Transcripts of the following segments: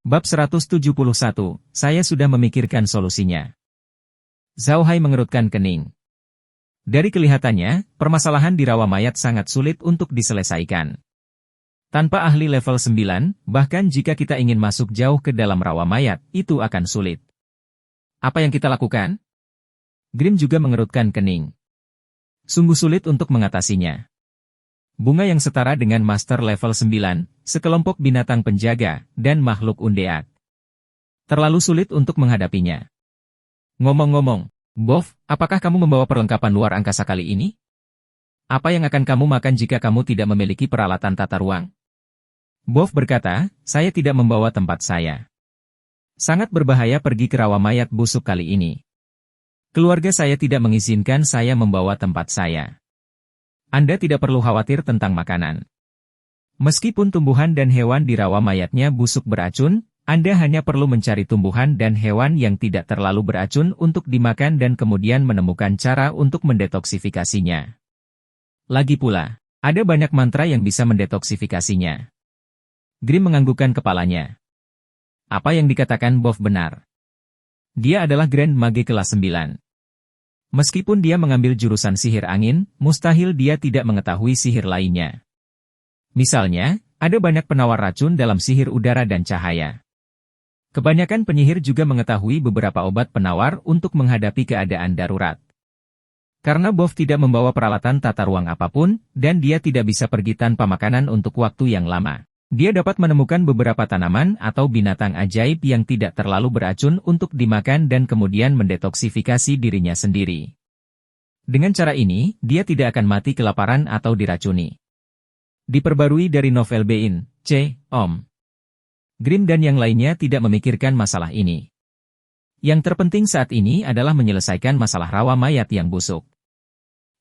Bab 171, saya sudah memikirkan solusinya. Zhao Hai mengerutkan kening. Dari kelihatannya, permasalahan di rawa mayat sangat sulit untuk diselesaikan. Tanpa ahli level 9, bahkan jika kita ingin masuk jauh ke dalam rawa mayat, itu akan sulit. Apa yang kita lakukan? Grim juga mengerutkan kening. Sungguh sulit untuk mengatasinya. Bunga yang setara dengan master level 9, sekelompok binatang penjaga, dan makhluk undead. Terlalu sulit untuk menghadapinya. Ngomong-ngomong, Bof, apakah kamu membawa perlengkapan luar angkasa kali ini? Apa yang akan kamu makan jika kamu tidak memiliki peralatan tata ruang? Bof berkata, saya tidak membawa tempat saya. Sangat berbahaya pergi ke rawa mayat busuk kali ini. Keluarga saya tidak mengizinkan saya membawa tempat saya. Anda tidak perlu khawatir tentang makanan. Meskipun tumbuhan dan hewan di rawa mayatnya busuk beracun, Anda hanya perlu mencari tumbuhan dan hewan yang tidak terlalu beracun untuk dimakan dan kemudian menemukan cara untuk mendetoksifikasinya. Lagi pula, ada banyak mantra yang bisa mendetoksifikasinya. Grim menganggukkan kepalanya. Apa yang dikatakan Bof benar. Dia adalah Grand Mage kelas 9. Meskipun dia mengambil jurusan sihir angin, mustahil dia tidak mengetahui sihir lainnya. Misalnya, ada banyak penawar racun dalam sihir udara dan cahaya. Kebanyakan penyihir juga mengetahui beberapa obat penawar untuk menghadapi keadaan darurat. Karena Bof tidak membawa peralatan tata ruang apapun, dan dia tidak bisa pergi tanpa makanan untuk waktu yang lama. Dia dapat menemukan beberapa tanaman atau binatang ajaib yang tidak terlalu beracun untuk dimakan dan kemudian mendetoksifikasi dirinya sendiri. Dengan cara ini, dia tidak akan mati kelaparan atau diracuni. Diperbarui dari novel Bein, C. Om. Grim dan yang lainnya tidak memikirkan masalah ini. Yang terpenting saat ini adalah menyelesaikan masalah rawa mayat yang busuk.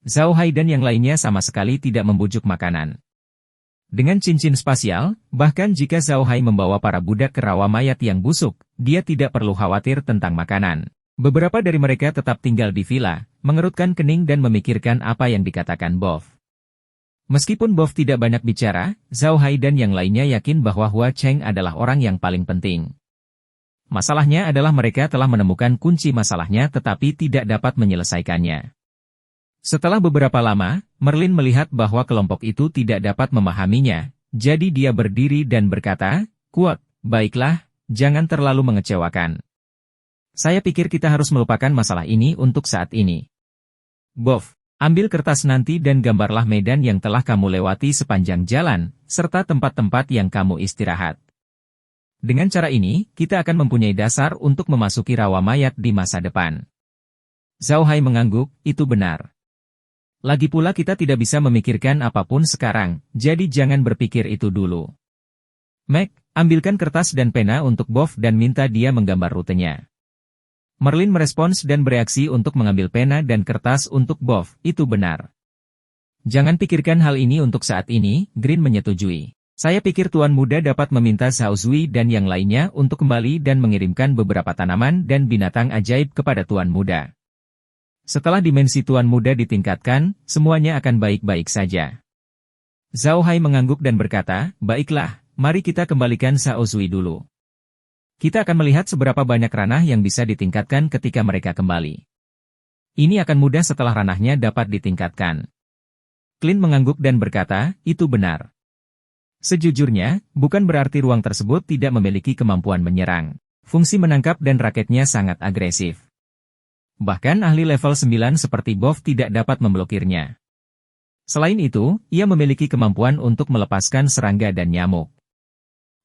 Zhao Hai dan yang lainnya sama sekali tidak membujuk makanan. Dengan cincin spasial, bahkan jika Zhao Hai membawa para budak ke rawa mayat yang busuk, dia tidak perlu khawatir tentang makanan. Beberapa dari mereka tetap tinggal di villa, mengerutkan kening dan memikirkan apa yang dikatakan Bof. Meskipun Bof tidak banyak bicara, Zhao Hai dan yang lainnya yakin bahwa Hua Cheng adalah orang yang paling penting. Masalahnya adalah mereka telah menemukan kunci masalahnya tetapi tidak dapat menyelesaikannya. Setelah beberapa lama, Merlin melihat bahwa kelompok itu tidak dapat memahaminya, jadi dia berdiri dan berkata, "Kuat, baiklah, jangan terlalu mengecewakan. Saya pikir kita harus melupakan masalah ini untuk saat ini. Bof, ambil kertas nanti dan gambarlah medan yang telah kamu lewati sepanjang jalan, serta tempat-tempat yang kamu istirahat. Dengan cara ini, kita akan mempunyai dasar untuk memasuki rawa mayat di masa depan." Zhao Hai mengangguk, itu benar. Lagi pula kita tidak bisa memikirkan apapun sekarang, jadi jangan berpikir itu dulu. Mac, ambilkan kertas dan pena untuk Bof dan minta dia menggambar rutenya. Merlin merespons dan bereaksi untuk mengambil pena dan kertas untuk Bof, itu benar. Jangan pikirkan hal ini untuk saat ini, Green menyetujui. Saya pikir Tuan Muda dapat meminta Zhao Zui dan yang lainnya untuk kembali dan mengirimkan beberapa tanaman dan binatang ajaib kepada Tuan Muda. Setelah dimensi Tuan Muda ditingkatkan, semuanya akan baik-baik saja. Zhao Hai mengangguk dan berkata, baiklah, mari kita kembalikan Zhao Zui dulu. Kita akan melihat seberapa banyak ranah yang bisa ditingkatkan ketika mereka kembali. Ini akan mudah setelah ranahnya dapat ditingkatkan. Clint mengangguk dan berkata, itu benar. Sejujurnya, bukan berarti ruang tersebut tidak memiliki kemampuan menyerang. Fungsi menangkap dan raketnya sangat agresif. Bahkan ahli level 9 seperti Bof tidak dapat memblokirnya. Selain itu, ia memiliki kemampuan untuk melepaskan serangga dan nyamuk.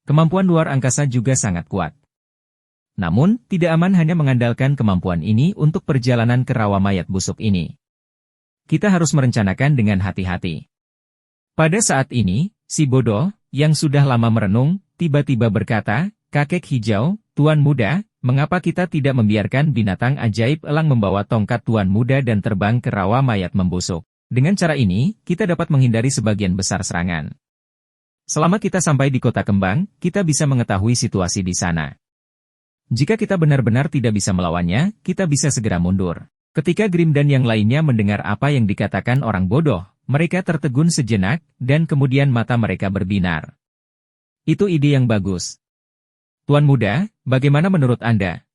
Kemampuan luar angkasa juga sangat kuat. Namun, tidak aman hanya mengandalkan kemampuan ini untuk perjalanan ke rawa mayat busuk ini. Kita harus merencanakan dengan hati-hati. Pada saat ini, si bodoh, yang sudah lama merenung, tiba-tiba berkata, kakek hijau, Tuan Muda, mengapa kita tidak membiarkan binatang ajaib elang membawa tongkat Tuan Muda dan terbang ke rawa mayat membusuk? Dengan cara ini, kita dapat menghindari sebagian besar serangan. Selama kita sampai di kota kembang, kita bisa mengetahui situasi di sana. Jika kita benar-benar tidak bisa melawannya, kita bisa segera mundur. Ketika Grim dan yang lainnya mendengar apa yang dikatakan orang bodoh, mereka tertegun sejenak, dan kemudian mata mereka berbinar. Itu ide yang bagus. Tuan muda, bagaimana menurut Anda?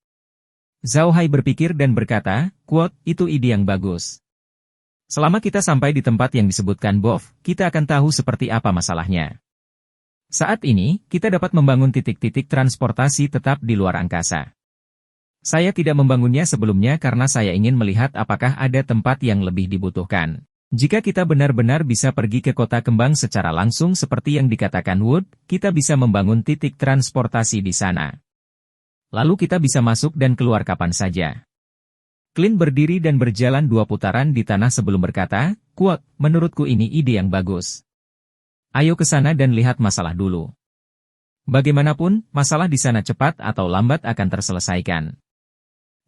Zhao Hai berpikir dan berkata, quote, itu ide yang bagus. Selama kita sampai di tempat yang disebutkan Bof, kita akan tahu seperti apa masalahnya. Saat ini, kita dapat membangun titik-titik transportasi tetap di luar angkasa. Saya tidak membangunnya sebelumnya karena saya ingin melihat apakah ada tempat yang lebih dibutuhkan. Jika kita benar-benar bisa pergi ke kota kembang secara langsung seperti yang dikatakan Wood, kita bisa membangun titik transportasi di sana. Lalu kita bisa masuk dan keluar kapan saja. Clint berdiri dan berjalan 2 putaran di tanah sebelum berkata, quote, menurutku ini ide yang bagus. Ayo ke sana dan lihat masalah dulu. Bagaimanapun, masalah di sana cepat atau lambat akan terselesaikan.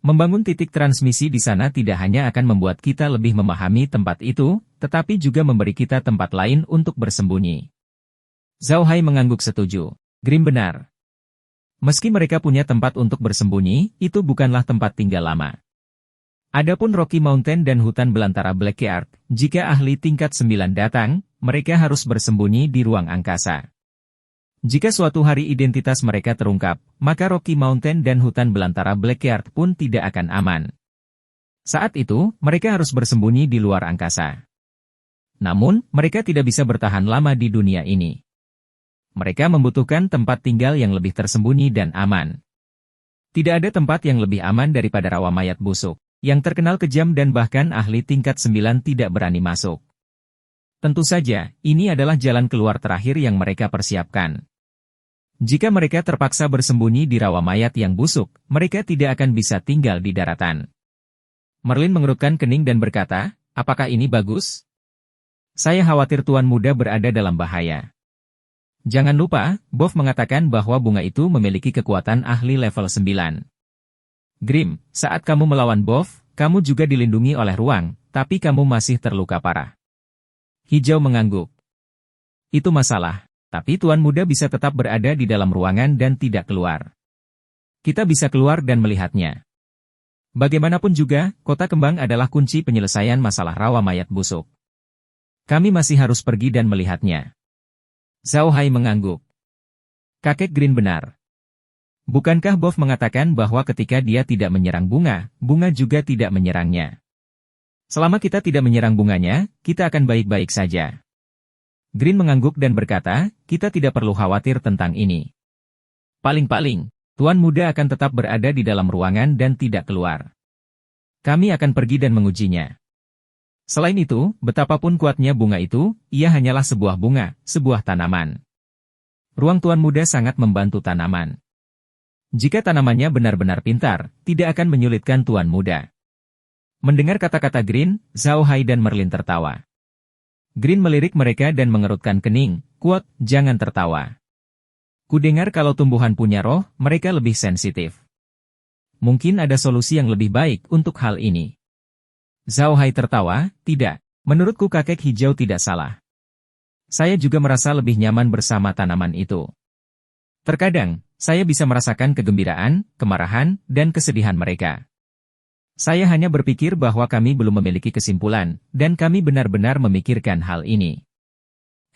Membangun titik transmisi di sana tidak hanya akan membuat kita lebih memahami tempat itu, tetapi juga memberi kita tempat lain untuk bersembunyi. Zhao Hai mengangguk setuju. Grim benar. Meski mereka punya tempat untuk bersembunyi, itu bukanlah tempat tinggal lama. Adapun Rocky Mountain dan hutan belantara Blackyard, jika ahli tingkat 9 datang, mereka harus bersembunyi di ruang angkasa. Jika suatu hari identitas mereka terungkap, maka Rocky Mountain dan hutan belantara Blackyard pun tidak akan aman. Saat itu, mereka harus bersembunyi di luar angkasa. Namun, mereka tidak bisa bertahan lama di dunia ini. Mereka membutuhkan tempat tinggal yang lebih tersembunyi dan aman. Tidak ada tempat yang lebih aman daripada rawa mayat busuk, yang terkenal kejam dan bahkan ahli tingkat 9 tidak berani masuk. Tentu saja, ini adalah jalan keluar terakhir yang mereka persiapkan. Jika mereka terpaksa bersembunyi di rawa mayat yang busuk, mereka tidak akan bisa tinggal di daratan. Merlin mengerutkan kening dan berkata, apakah ini bagus? Saya khawatir Tuan Muda berada dalam bahaya. Jangan lupa, Bof mengatakan bahwa bunga itu memiliki kekuatan ahli level 9. Grim, saat kamu melawan Bof, kamu juga dilindungi oleh ruang, tapi kamu masih terluka parah. Hijau mengangguk. Itu masalah. Tapi Tuan Muda bisa tetap berada di dalam ruangan dan tidak keluar. Kita bisa keluar dan melihatnya. Bagaimanapun juga, kota kembang adalah kunci penyelesaian masalah rawa mayat busuk. Kami masih harus pergi dan melihatnya. Zhao Hai mengangguk. Kakek Green benar. Bukankah Bof mengatakan bahwa ketika dia tidak menyerang bunga, bunga juga tidak menyerangnya? Selama kita tidak menyerang bunganya, kita akan baik-baik saja. Green mengangguk dan berkata, kita tidak perlu khawatir tentang ini. Paling-paling, Tuan Muda akan tetap berada di dalam ruangan dan tidak keluar. Kami akan pergi dan mengujinya. Selain itu, betapapun kuatnya bunga itu, ia hanyalah sebuah bunga, sebuah tanaman. Ruang Tuan Muda sangat membantu tanaman. Jika tanamannya benar-benar pintar, tidak akan menyulitkan Tuan Muda. Mendengar kata-kata Green, Zhao Hai dan Merlin tertawa. Green melirik mereka dan mengerutkan kening, quote, jangan tertawa. Kudengar kalau tumbuhan punya roh, mereka lebih sensitif. Mungkin ada solusi yang lebih baik untuk hal ini. Zhao Hai tertawa, tidak. Menurutku kakek hijau tidak salah. Saya juga merasa lebih nyaman bersama tanaman itu. Terkadang, saya bisa merasakan kegembiraan, kemarahan, dan kesedihan mereka. Saya hanya berpikir bahwa kami belum memiliki kesimpulan, dan kami benar-benar memikirkan hal ini.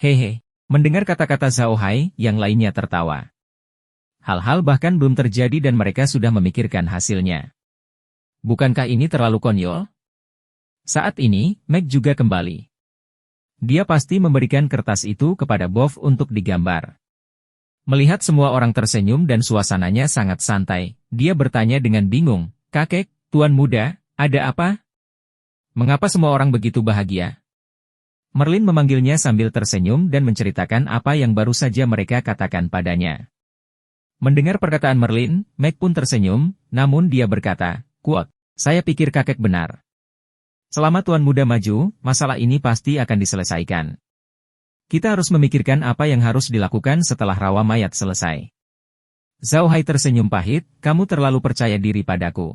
Hehe, mendengar kata-kata Zhao Hai, yang lainnya tertawa. Hal-hal bahkan belum terjadi dan mereka sudah memikirkan hasilnya. Bukankah ini terlalu konyol? Saat ini, Meg juga kembali. Dia pasti memberikan kertas itu kepada Bof untuk digambar. Melihat semua orang tersenyum dan suasananya sangat santai, dia bertanya dengan bingung, kakek, Tuan Muda, ada apa? Mengapa semua orang begitu bahagia? Merlin memanggilnya sambil tersenyum dan menceritakan apa yang baru saja mereka katakan padanya. Mendengar perkataan Merlin, Meg pun tersenyum, namun dia berkata, quote, saya pikir kakek benar. Selama Tuan Muda maju, masalah ini pasti akan diselesaikan. Kita harus memikirkan apa yang harus dilakukan setelah rawa mayat selesai. Zhao Hai tersenyum pahit, kamu terlalu percaya diri padaku.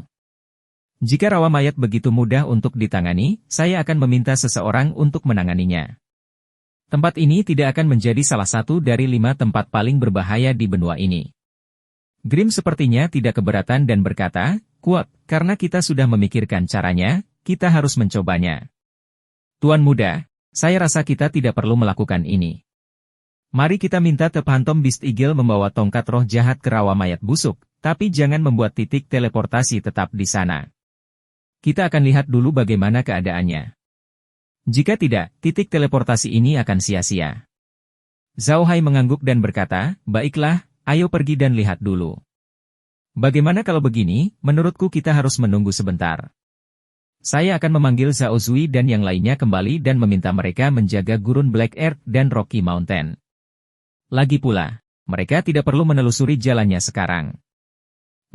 Jika rawa mayat begitu mudah untuk ditangani, saya akan meminta seseorang untuk menanganinya. Tempat ini tidak akan menjadi salah satu dari 5 tempat paling berbahaya di benua ini. Grim sepertinya tidak keberatan dan berkata, quote, karena kita sudah memikirkan caranya, kita harus mencobanya. Tuan Muda, saya rasa kita tidak perlu melakukan ini. Mari kita minta The Phantom Beast Eagle membawa tongkat roh jahat ke rawa mayat busuk, tapi jangan membuat titik teleportasi tetap di sana. Kita akan lihat dulu bagaimana keadaannya. Jika tidak, titik teleportasi ini akan sia-sia. Zhao Hai mengangguk dan berkata, baiklah, ayo pergi dan lihat dulu. Bagaimana kalau begini, menurutku kita harus menunggu sebentar. Saya akan memanggil Zhao Zui dan yang lainnya kembali dan meminta mereka menjaga gurun Black Earth dan Rocky Mountain. Lagi pula, mereka tidak perlu menelusuri jalannya sekarang.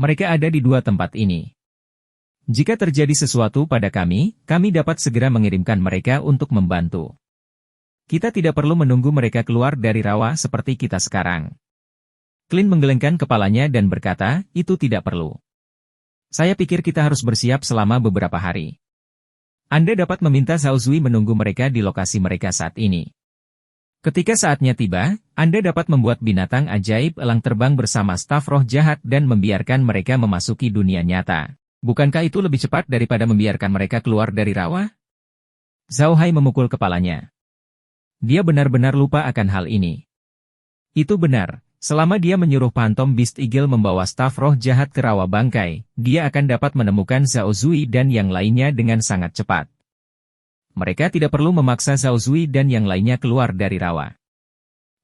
Mereka ada di dua tempat ini. Jika terjadi sesuatu pada kami dapat segera mengirimkan mereka untuk membantu. Kita tidak perlu menunggu mereka keluar dari rawa seperti kita sekarang. Clint menggelengkan kepalanya dan berkata, itu tidak perlu. Saya pikir kita harus bersiap selama beberapa hari. Anda dapat meminta Zhao Zui menunggu mereka di lokasi mereka saat ini. Ketika saatnya tiba, Anda dapat membuat binatang ajaib elang terbang bersama staf roh jahat dan membiarkan mereka memasuki dunia nyata. Bukankah itu lebih cepat daripada membiarkan mereka keluar dari rawa? Zhao Hai memukul kepalanya. Dia benar-benar lupa akan hal ini. Itu benar. Selama dia menyuruh Phantom Beast Eagle membawa staf roh jahat ke rawa bangkai, dia akan dapat menemukan Zhao Zui dan yang lainnya dengan sangat cepat. Mereka tidak perlu memaksa Zhao Zui dan yang lainnya keluar dari rawa.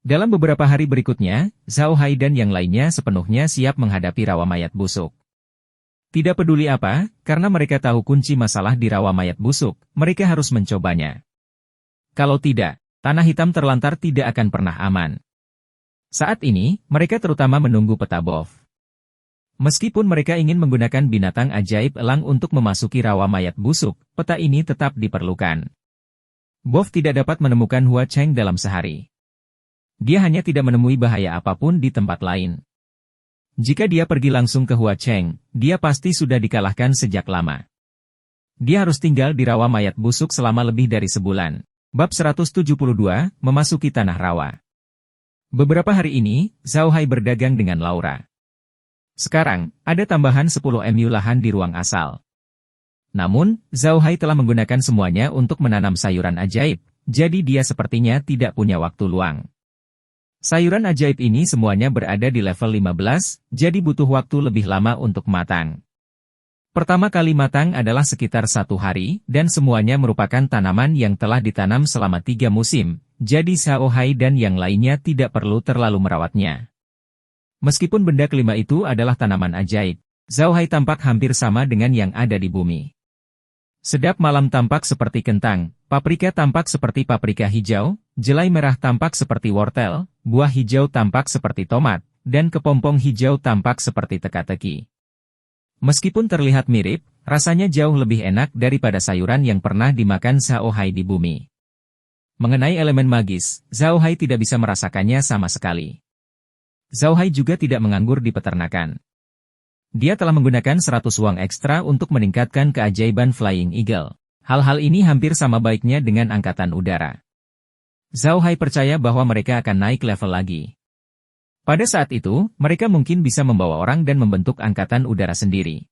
Dalam beberapa hari berikutnya, Zhao Hai dan yang lainnya sepenuhnya siap menghadapi rawa mayat busuk. Tidak peduli apa, karena mereka tahu kunci masalah di rawa mayat busuk, mereka harus mencobanya. Kalau tidak, tanah hitam terlantar tidak akan pernah aman. Saat ini, mereka terutama menunggu peta BoF. Meskipun mereka ingin menggunakan binatang ajaib elang untuk memasuki rawa mayat busuk, peta ini tetap diperlukan. BoF tidak dapat menemukan Hua Cheng dalam sehari. Dia hanya tidak menemui bahaya apapun di tempat lain. Jika dia pergi langsung ke Hua Cheng, dia pasti sudah dikalahkan sejak lama. Dia harus tinggal di rawa mayat busuk selama lebih dari sebulan. Bab 172, Memasuki Tanah Rawa. Beberapa hari ini, Zhao Hai berdagang dengan Laura. Sekarang, ada tambahan 10 MU lahan di ruang asal. Namun, Zhao Hai telah menggunakan semuanya untuk menanam sayuran ajaib, jadi dia sepertinya tidak punya waktu luang. Sayuran ajaib ini semuanya berada di level 15, jadi butuh waktu lebih lama untuk matang. Pertama kali matang adalah sekitar 1 hari, dan semuanya merupakan tanaman yang telah ditanam selama 3 musim, jadi Zhao Hai dan yang lainnya tidak perlu terlalu merawatnya. Meskipun benda kelima itu adalah tanaman ajaib, Zhao Hai tampak hampir sama dengan yang ada di bumi. Sedap malam tampak seperti kentang, paprika tampak seperti paprika hijau, jelai merah tampak seperti wortel, buah hijau tampak seperti tomat, dan kepompong hijau tampak seperti teka-teki. Meskipun terlihat mirip, rasanya jauh lebih enak daripada sayuran yang pernah dimakan Zhao Hai di bumi. Mengenai elemen magis, Zhao Hai tidak bisa merasakannya sama sekali. Zhao Hai juga tidak menganggur di peternakan. Dia telah menggunakan 100 uang ekstra untuk meningkatkan keajaiban Flying Eagle. Hal-hal ini hampir sama baiknya dengan angkatan udara. Zhao Hai percaya bahwa mereka akan naik level lagi. Pada saat itu, mereka mungkin bisa membawa orang dan membentuk angkatan udara sendiri.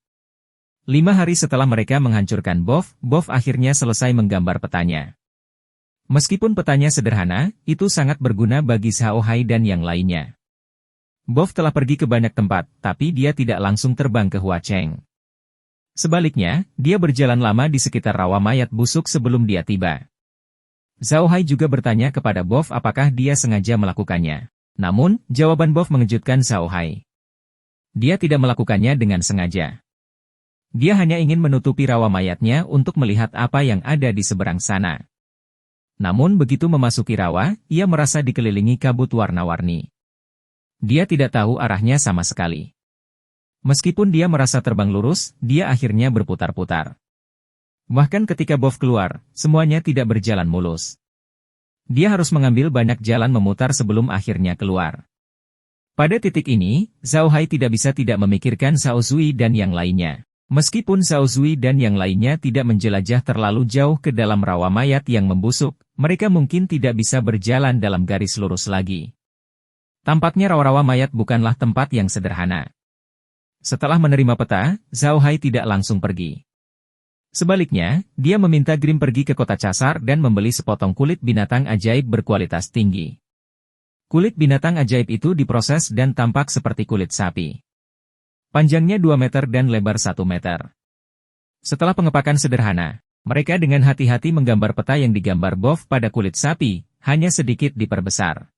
5 hari setelah mereka menghancurkan BoF, BoF akhirnya selesai menggambar petanya. Meskipun petanya sederhana, itu sangat berguna bagi Zhao Hai dan yang lainnya. BoF telah pergi ke banyak tempat, tapi dia tidak langsung terbang ke Hua Cheng. Sebaliknya, dia berjalan lama di sekitar rawa mayat busuk sebelum dia tiba. Zhao Hai juga bertanya kepada BoF apakah dia sengaja melakukannya. Namun, jawaban BoF mengejutkan Zhao Hai. Dia tidak melakukannya dengan sengaja. Dia hanya ingin menutupi rawa mayatnya untuk melihat apa yang ada di seberang sana. Namun begitu memasuki rawa, ia merasa dikelilingi kabut warna-warni. Dia tidak tahu arahnya sama sekali. Meskipun dia merasa terbang lurus, dia akhirnya berputar-putar. Bahkan ketika BoF keluar, semuanya tidak berjalan mulus. Dia harus mengambil banyak jalan memutar sebelum akhirnya keluar. Pada titik ini, Zhao Hai tidak bisa tidak memikirkan Zhao Zui dan yang lainnya. Meskipun Zhao Zui dan yang lainnya tidak menjelajah terlalu jauh ke dalam rawa mayat yang membusuk, mereka mungkin tidak bisa berjalan dalam garis lurus lagi. Tampaknya rawa-rawa mayat bukanlah tempat yang sederhana. Setelah menerima peta, Zhao Hai tidak langsung pergi. Sebaliknya, dia meminta Grim pergi ke kota Casar dan membeli sepotong kulit binatang ajaib berkualitas tinggi. Kulit binatang ajaib itu diproses dan tampak seperti kulit sapi. Panjangnya 2 meter dan lebar 1 meter. Setelah pengepakan sederhana, mereka dengan hati-hati menggambar peta yang digambar Bob pada kulit sapi, hanya sedikit diperbesar.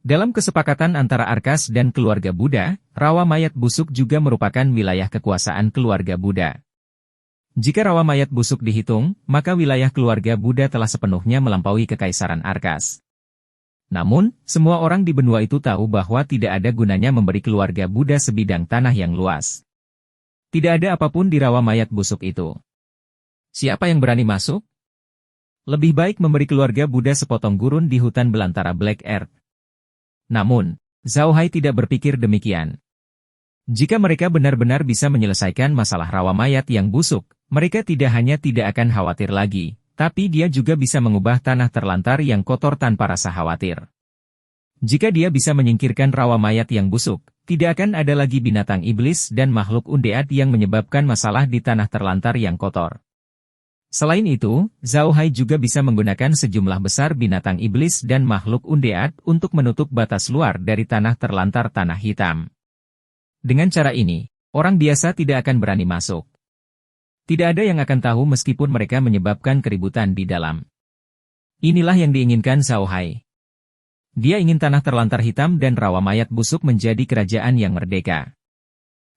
Dalam kesepakatan antara Arkas dan keluarga Buddha, rawa mayat busuk juga merupakan wilayah kekuasaan keluarga Buddha. Jika rawa mayat busuk dihitung, maka wilayah keluarga Buddha telah sepenuhnya melampaui kekaisaran Arkas. Namun, semua orang di benua itu tahu bahwa tidak ada gunanya memberi keluarga Buddha sebidang tanah yang luas. Tidak ada apapun di rawa mayat busuk itu. Siapa yang berani masuk? Lebih baik memberi keluarga Buddha sepotong gurun di hutan belantara Black Earth. Namun, Zhao Hai tidak berpikir demikian. Jika mereka benar-benar bisa menyelesaikan masalah rawa mayat yang busuk, mereka tidak hanya tidak akan khawatir lagi, tapi dia juga bisa mengubah tanah terlantar yang kotor tanpa rasa khawatir. Jika dia bisa menyingkirkan rawa mayat yang busuk, tidak akan ada lagi binatang iblis dan makhluk undead yang menyebabkan masalah di tanah terlantar yang kotor. Selain itu, Zhao Hai juga bisa menggunakan sejumlah besar binatang iblis dan makhluk undead untuk menutup batas luar dari tanah terlantar tanah hitam. Dengan cara ini, orang biasa tidak akan berani masuk. Tidak ada yang akan tahu meskipun mereka menyebabkan keributan di dalam. Inilah yang diinginkan Zhao Hai. Dia ingin tanah terlantar hitam dan rawa mayat busuk menjadi kerajaan yang merdeka.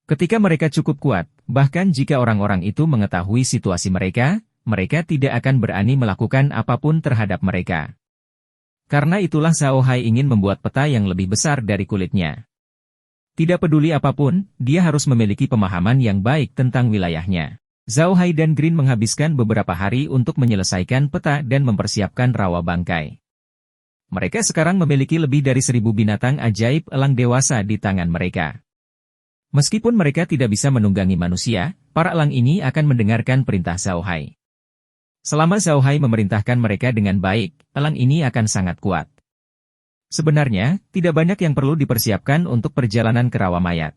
Ketika mereka cukup kuat, bahkan jika orang-orang itu mengetahui situasi mereka, mereka tidak akan berani melakukan apapun terhadap mereka. Karena itulah Zhao Hai ingin membuat peta yang lebih besar dari kulitnya. Tidak peduli apapun, dia harus memiliki pemahaman yang baik tentang wilayahnya. Zhao Hai dan Green menghabiskan beberapa hari untuk menyelesaikan peta dan mempersiapkan rawa bangkai. Mereka sekarang memiliki lebih dari 1.000 binatang ajaib elang dewasa di tangan mereka. Meskipun mereka tidak bisa menunggangi manusia, para elang ini akan mendengarkan perintah Zhao Hai. Selama Zhao Hai memerintahkan mereka dengan baik, elang ini akan sangat kuat. Sebenarnya, tidak banyak yang perlu dipersiapkan untuk perjalanan ke rawa mayat.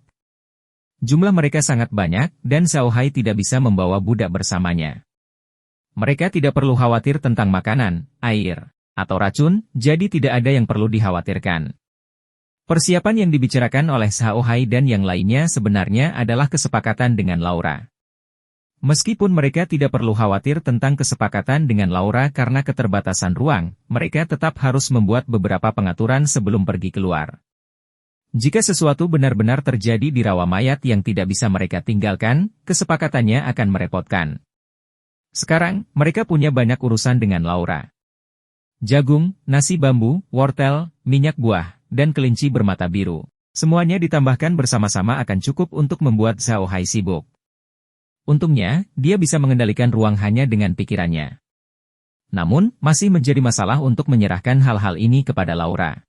Jumlah mereka sangat banyak, dan Zhao Hai tidak bisa membawa budak bersamanya. Mereka tidak perlu khawatir tentang makanan, air, atau racun, jadi tidak ada yang perlu dikhawatirkan. Persiapan yang dibicarakan oleh Zhao Hai dan yang lainnya sebenarnya adalah kesepakatan dengan Laura. Meskipun mereka tidak perlu khawatir tentang kesepakatan dengan Laura karena keterbatasan ruang, mereka tetap harus membuat beberapa pengaturan sebelum pergi keluar. Jika sesuatu benar-benar terjadi di rawa mayat yang tidak bisa mereka tinggalkan, kesepakatannya akan merepotkan. Sekarang, mereka punya banyak urusan dengan Laura. Jagung, nasi bambu, wortel, minyak buah, dan kelinci bermata biru. Semuanya ditambahkan bersama-sama akan cukup untuk membuat Zhao Hai sibuk. Untungnya, dia bisa mengendalikan ruang hanya dengan pikirannya. Namun, masih menjadi masalah untuk menyerahkan hal-hal ini kepada Laura.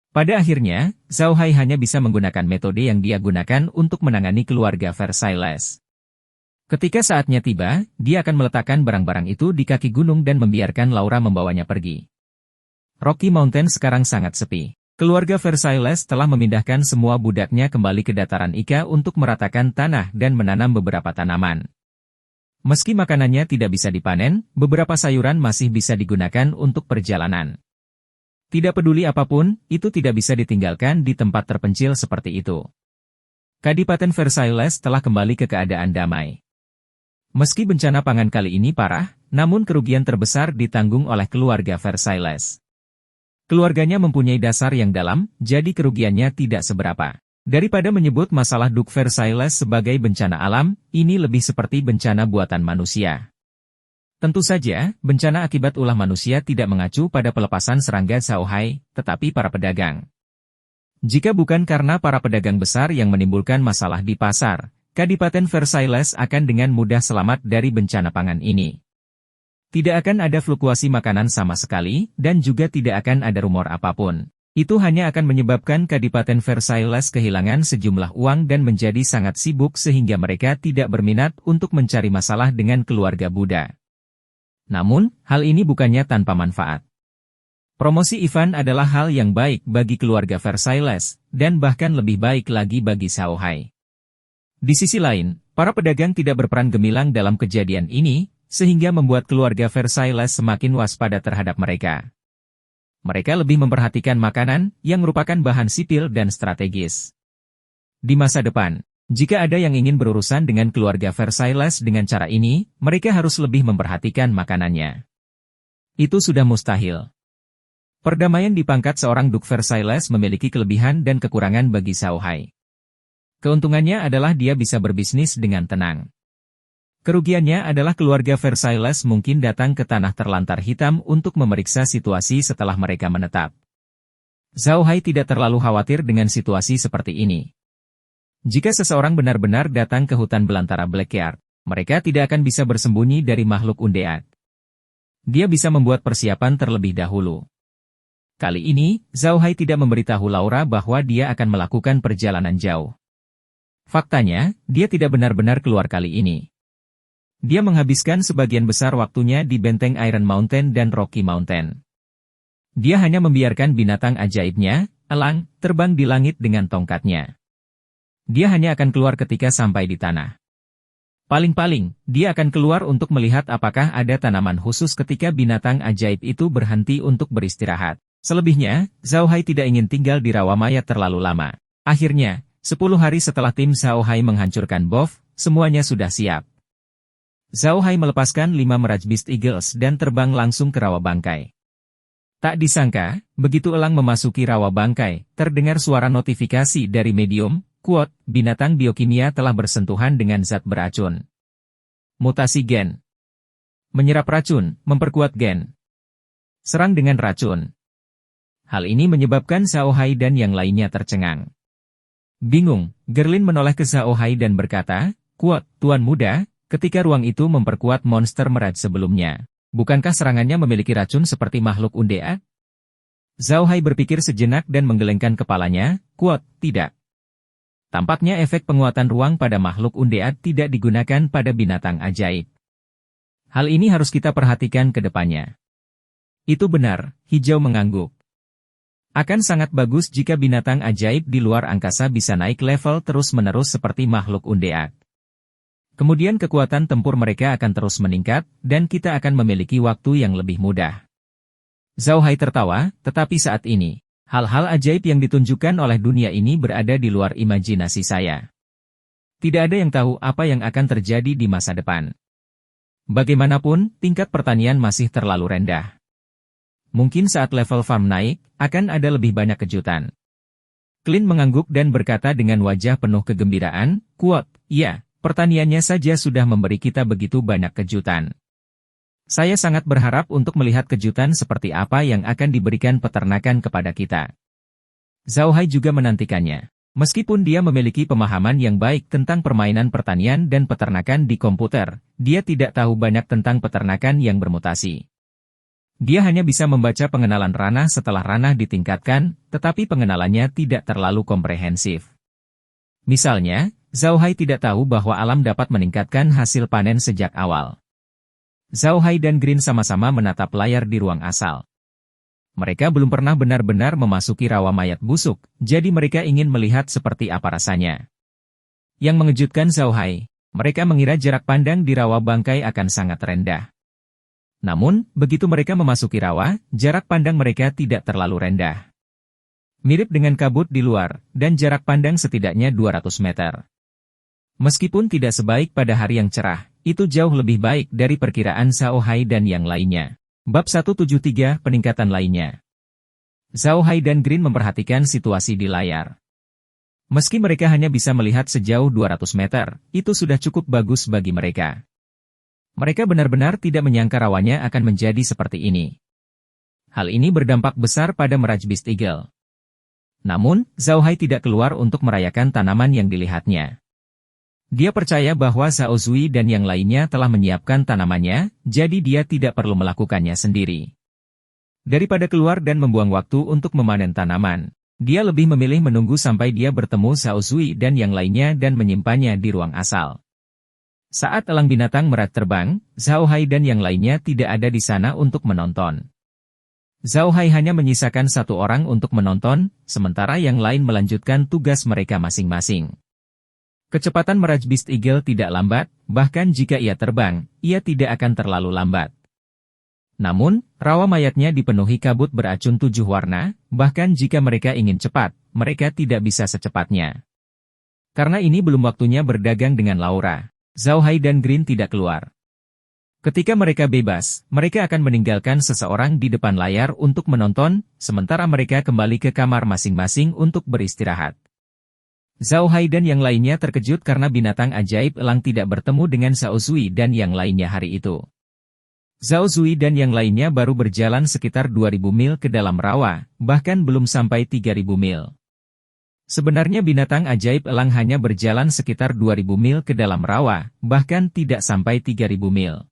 Pada akhirnya, Zhao Hai hanya bisa menggunakan metode yang dia gunakan untuk menangani keluarga Versailles. Ketika saatnya tiba, dia akan meletakkan barang-barang itu di kaki gunung dan membiarkan Laura membawanya pergi. Rocky Mountain sekarang sangat sepi. Keluarga Versailles telah memindahkan semua budaknya kembali ke dataran Ika untuk meratakan tanah dan menanam beberapa tanaman. Meski makanannya tidak bisa dipanen, beberapa sayuran masih bisa digunakan untuk perjalanan. Tidak peduli apapun, itu tidak bisa ditinggalkan di tempat terpencil seperti itu. Kadipaten Versailles telah kembali ke keadaan damai. Meski bencana pangan kali ini parah, namun kerugian terbesar ditanggung oleh keluarga Versailles. Keluarganya mempunyai dasar yang dalam, jadi kerugiannya tidak seberapa. Daripada menyebut masalah Duke Versailles sebagai bencana alam, ini lebih seperti bencana buatan manusia. Tentu saja, bencana akibat ulah manusia tidak mengacu pada pelepasan serangga Zhao Hai, tetapi para pedagang. Jika bukan karena para pedagang besar yang menimbulkan masalah di pasar, Kadipaten Versailles akan dengan mudah selamat dari bencana pangan ini. Tidak akan ada fluktuasi makanan sama sekali, dan juga tidak akan ada rumor apapun. Itu hanya akan menyebabkan Kadipaten Versailles kehilangan sejumlah uang dan menjadi sangat sibuk sehingga mereka tidak berminat untuk mencari masalah dengan keluarga Buddha. Namun, hal ini bukannya tanpa manfaat. Promosi Ivan adalah hal yang baik bagi keluarga Versailles, dan bahkan lebih baik lagi bagi Zhao Hai. Di sisi lain, para pedagang tidak berperan gemilang dalam kejadian ini, sehingga membuat keluarga Versailles semakin waspada terhadap mereka. Mereka lebih memperhatikan makanan, yang merupakan bahan sipil dan strategis. Di masa depan, jika ada yang ingin berurusan dengan keluarga Versailles dengan cara ini, mereka harus lebih memperhatikan makanannya. Itu sudah mustahil. Perdamaian di pangkat seorang Duk Versailles memiliki kelebihan dan kekurangan bagi Zhao Hai. Keuntungannya adalah dia bisa berbisnis dengan tenang. Kerugiannya adalah keluarga Versailles mungkin datang ke tanah terlantar hitam untuk memeriksa situasi setelah mereka menetap. Zhao Hai tidak terlalu khawatir dengan situasi seperti ini. Jika seseorang benar-benar datang ke hutan belantara Blackyard, mereka tidak akan bisa bersembunyi dari makhluk undead. Dia bisa membuat persiapan terlebih dahulu. Kali ini, Zhao Hai tidak memberitahu Laura bahwa dia akan melakukan perjalanan jauh. Faktanya, dia tidak benar-benar keluar kali ini. Dia menghabiskan sebagian besar waktunya di benteng Iron Mountain dan Rocky Mountain. Dia hanya membiarkan binatang ajaibnya, elang, terbang di langit dengan tongkatnya. Dia hanya akan keluar ketika sampai di tanah. Paling-paling, dia akan keluar untuk melihat apakah ada tanaman khusus ketika binatang ajaib itu berhenti untuk beristirahat. Selebihnya, Zhao Hai tidak ingin tinggal di rawa mayat terlalu lama. Akhirnya, 10 hari setelah tim Zhao Hai menghancurkan Bof, semuanya sudah siap. Zhao Hai melepaskan 5 Mirage Beast Eagles dan terbang langsung ke rawa bangkai. Tak disangka, begitu elang memasuki rawa bangkai, terdengar suara notifikasi dari medium, quote, binatang biokimia telah bersentuhan dengan zat beracun. Mutasi gen. Menyerap racun, memperkuat gen. Serang dengan racun. Hal ini menyebabkan Zhao Hai dan yang lainnya tercengang. Bingung, Gerlin menoleh ke Zhao Hai dan berkata, "Kuat, Tuan Muda, ketika ruang itu memperkuat monster merat sebelumnya. Bukankah serangannya memiliki racun seperti makhluk undead?" Zhao Hai berpikir sejenak dan menggelengkan kepalanya, "Kuat, tidak. Tampaknya efek penguatan ruang pada makhluk undead tidak digunakan pada binatang ajaib. Hal ini harus kita perhatikan ke depannya." Itu benar, hijau mengangguk. Akan sangat bagus jika binatang ajaib di luar angkasa bisa naik level terus-menerus seperti makhluk undead. Kemudian kekuatan tempur mereka akan terus meningkat, dan kita akan memiliki waktu yang lebih mudah. Zhao Hai tertawa, tetapi saat ini, hal-hal ajaib yang ditunjukkan oleh dunia ini berada di luar imajinasi saya. Tidak ada yang tahu apa yang akan terjadi di masa depan. Bagaimanapun, tingkat pertanian masih terlalu rendah. Mungkin saat level farm naik, akan ada lebih banyak kejutan. Clint mengangguk dan berkata dengan wajah penuh kegembiraan, "Kuat, iya, pertaniannya saja sudah memberi kita begitu banyak kejutan. Saya sangat berharap untuk melihat kejutan seperti apa yang akan diberikan peternakan kepada kita." Zhao Hai juga menantikannya. Meskipun dia memiliki pemahaman yang baik tentang permainan pertanian dan peternakan di komputer, dia tidak tahu banyak tentang peternakan yang bermutasi. Dia hanya bisa membaca pengenalan ranah setelah ranah ditingkatkan, tetapi pengenalannya tidak terlalu komprehensif. Misalnya, Zhao Hai tidak tahu bahwa alam dapat meningkatkan hasil panen sejak awal. Zhao Hai dan Green sama-sama menatap layar di ruang asal. Mereka belum pernah benar-benar memasuki rawa mayat busuk, jadi mereka ingin melihat seperti apa rasanya. Yang mengejutkan Zhao Hai, mereka mengira jarak pandang di rawa bangkai akan sangat rendah. Namun, begitu mereka memasuki rawa, jarak pandang mereka tidak terlalu rendah. Mirip dengan kabut di luar, dan jarak pandang setidaknya 200 meter. Meskipun tidak sebaik pada hari yang cerah, itu jauh lebih baik dari perkiraan Zhao Hai dan yang lainnya. Bab 173 Peningkatan lainnya. Zhao Hai dan Green memperhatikan situasi di layar. Meski mereka hanya bisa melihat sejauh 200 meter, itu sudah cukup bagus bagi mereka. Mereka benar-benar tidak menyangka rawanya akan menjadi seperti ini. Hal ini berdampak besar pada Mirage Beast Eagle. Namun, Zhao Hai tidak keluar untuk merayakan tanaman yang dilihatnya. Dia percaya bahwa Zhao Zui dan yang lainnya telah menyiapkan tanamannya, jadi dia tidak perlu melakukannya sendiri. Daripada keluar dan membuang waktu untuk memanen tanaman, dia lebih memilih menunggu sampai dia bertemu Zhao Zui dan yang lainnya dan menyimpannya di ruang asal. Saat elang binatang merat terbang, Zhao Hai dan yang lainnya tidak ada di sana untuk menonton. Zhao Hai hanya menyisakan 1 orang untuk menonton, sementara yang lain melanjutkan tugas mereka masing-masing. Kecepatan Mirage Beast Eagle tidak lambat, bahkan jika ia terbang, ia tidak akan terlalu lambat. Namun, rawa mayatnya dipenuhi kabut beracun 7 warna, bahkan jika mereka ingin cepat, mereka tidak bisa secepatnya. Karena ini belum waktunya berdagang dengan Laura, Zhao Hai dan Green tidak keluar. Ketika mereka bebas, mereka akan meninggalkan seseorang di depan layar untuk menonton, sementara mereka kembali ke kamar masing-masing untuk beristirahat. Zhao Hai dan yang lainnya terkejut karena binatang ajaib elang tidak bertemu dengan Zhao Zui dan yang lainnya hari itu. Zhao Zui dan yang lainnya baru berjalan sekitar 2000 mil ke dalam rawa, bahkan belum sampai 3000 mil. Sebenarnya binatang ajaib elang hanya berjalan sekitar 2000 mil ke dalam rawa, bahkan tidak sampai 3000 mil.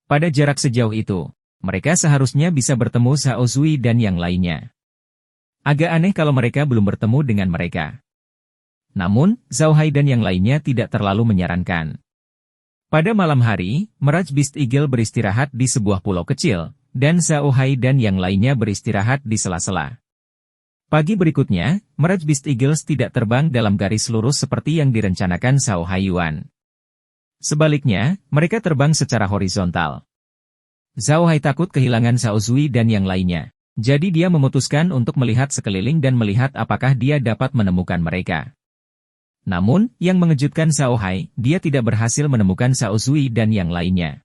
Pada jarak sejauh itu, mereka seharusnya bisa bertemu Zhao Zui dan yang lainnya. Agak aneh kalau mereka belum bertemu dengan mereka. Namun, Zhao Hai dan yang lainnya tidak terlalu menyarankan. Pada malam hari, Mirage Beast Eagle beristirahat di sebuah pulau kecil, dan Zhao Hai dan yang lainnya beristirahat di sela-sela. Pagi berikutnya, Mirage Beast Eagles tidak terbang dalam garis lurus seperti yang direncanakan Zhao Hai Yuan. Sebaliknya, mereka terbang secara horizontal. Zhao Hai takut kehilangan Zhao Zui dan yang lainnya, jadi dia memutuskan untuk melihat sekeliling dan melihat apakah dia dapat menemukan mereka. Namun, yang mengejutkan Zhao Hai, dia tidak berhasil menemukan Zhao Zui dan yang lainnya.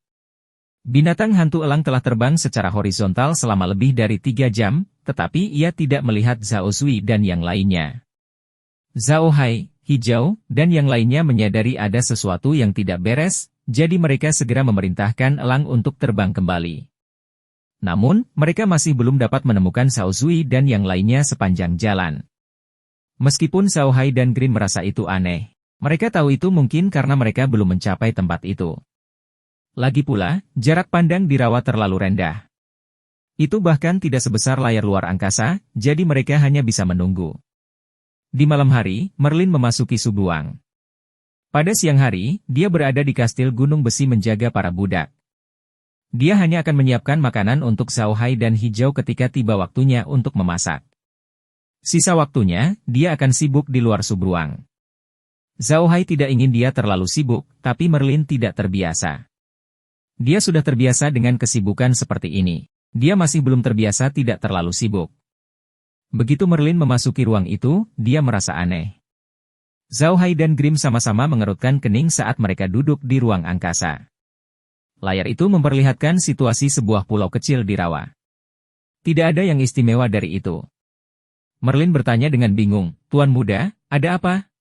Binatang hantu elang telah terbang secara horizontal selama lebih dari 3 jam, tetapi ia tidak melihat Zhao Zui dan yang lainnya. Zhao Hai, Hijau, dan yang lainnya menyadari ada sesuatu yang tidak beres, jadi mereka segera memerintahkan elang untuk terbang kembali. Namun, mereka masih belum dapat menemukan Zhao Zui dan yang lainnya sepanjang jalan. Meskipun Zhao Hai dan Green merasa itu aneh, mereka tahu itu mungkin karena mereka belum mencapai tempat itu. Lagi pula, jarak pandang di rawa terlalu rendah. Itu bahkan tidak sebesar layar luar angkasa, jadi mereka hanya bisa menunggu. Di malam hari, Merlin memasuki Subuang. Pada siang hari, dia berada di kastil Gunung Besi menjaga para budak. Dia hanya akan menyiapkan makanan untuk Zhao Hai dan Hijau ketika tiba waktunya untuk memasak. Sisa waktunya, dia akan sibuk di luar Subruang. Zhao Hai tidak ingin dia terlalu sibuk, tapi Merlin tidak terbiasa. Dia sudah terbiasa dengan kesibukan seperti ini. Dia masih belum terbiasa tidak terlalu sibuk. Begitu Merlin memasuki ruang itu, dia merasa aneh. Zhao Hai dan Grim sama-sama mengerutkan kening saat mereka duduk di ruang angkasa. Layar itu memperlihatkan situasi sebuah pulau kecil di rawa. Tidak ada yang istimewa dari itu. Merlin bertanya dengan bingung, "Tuan muda, ada apa?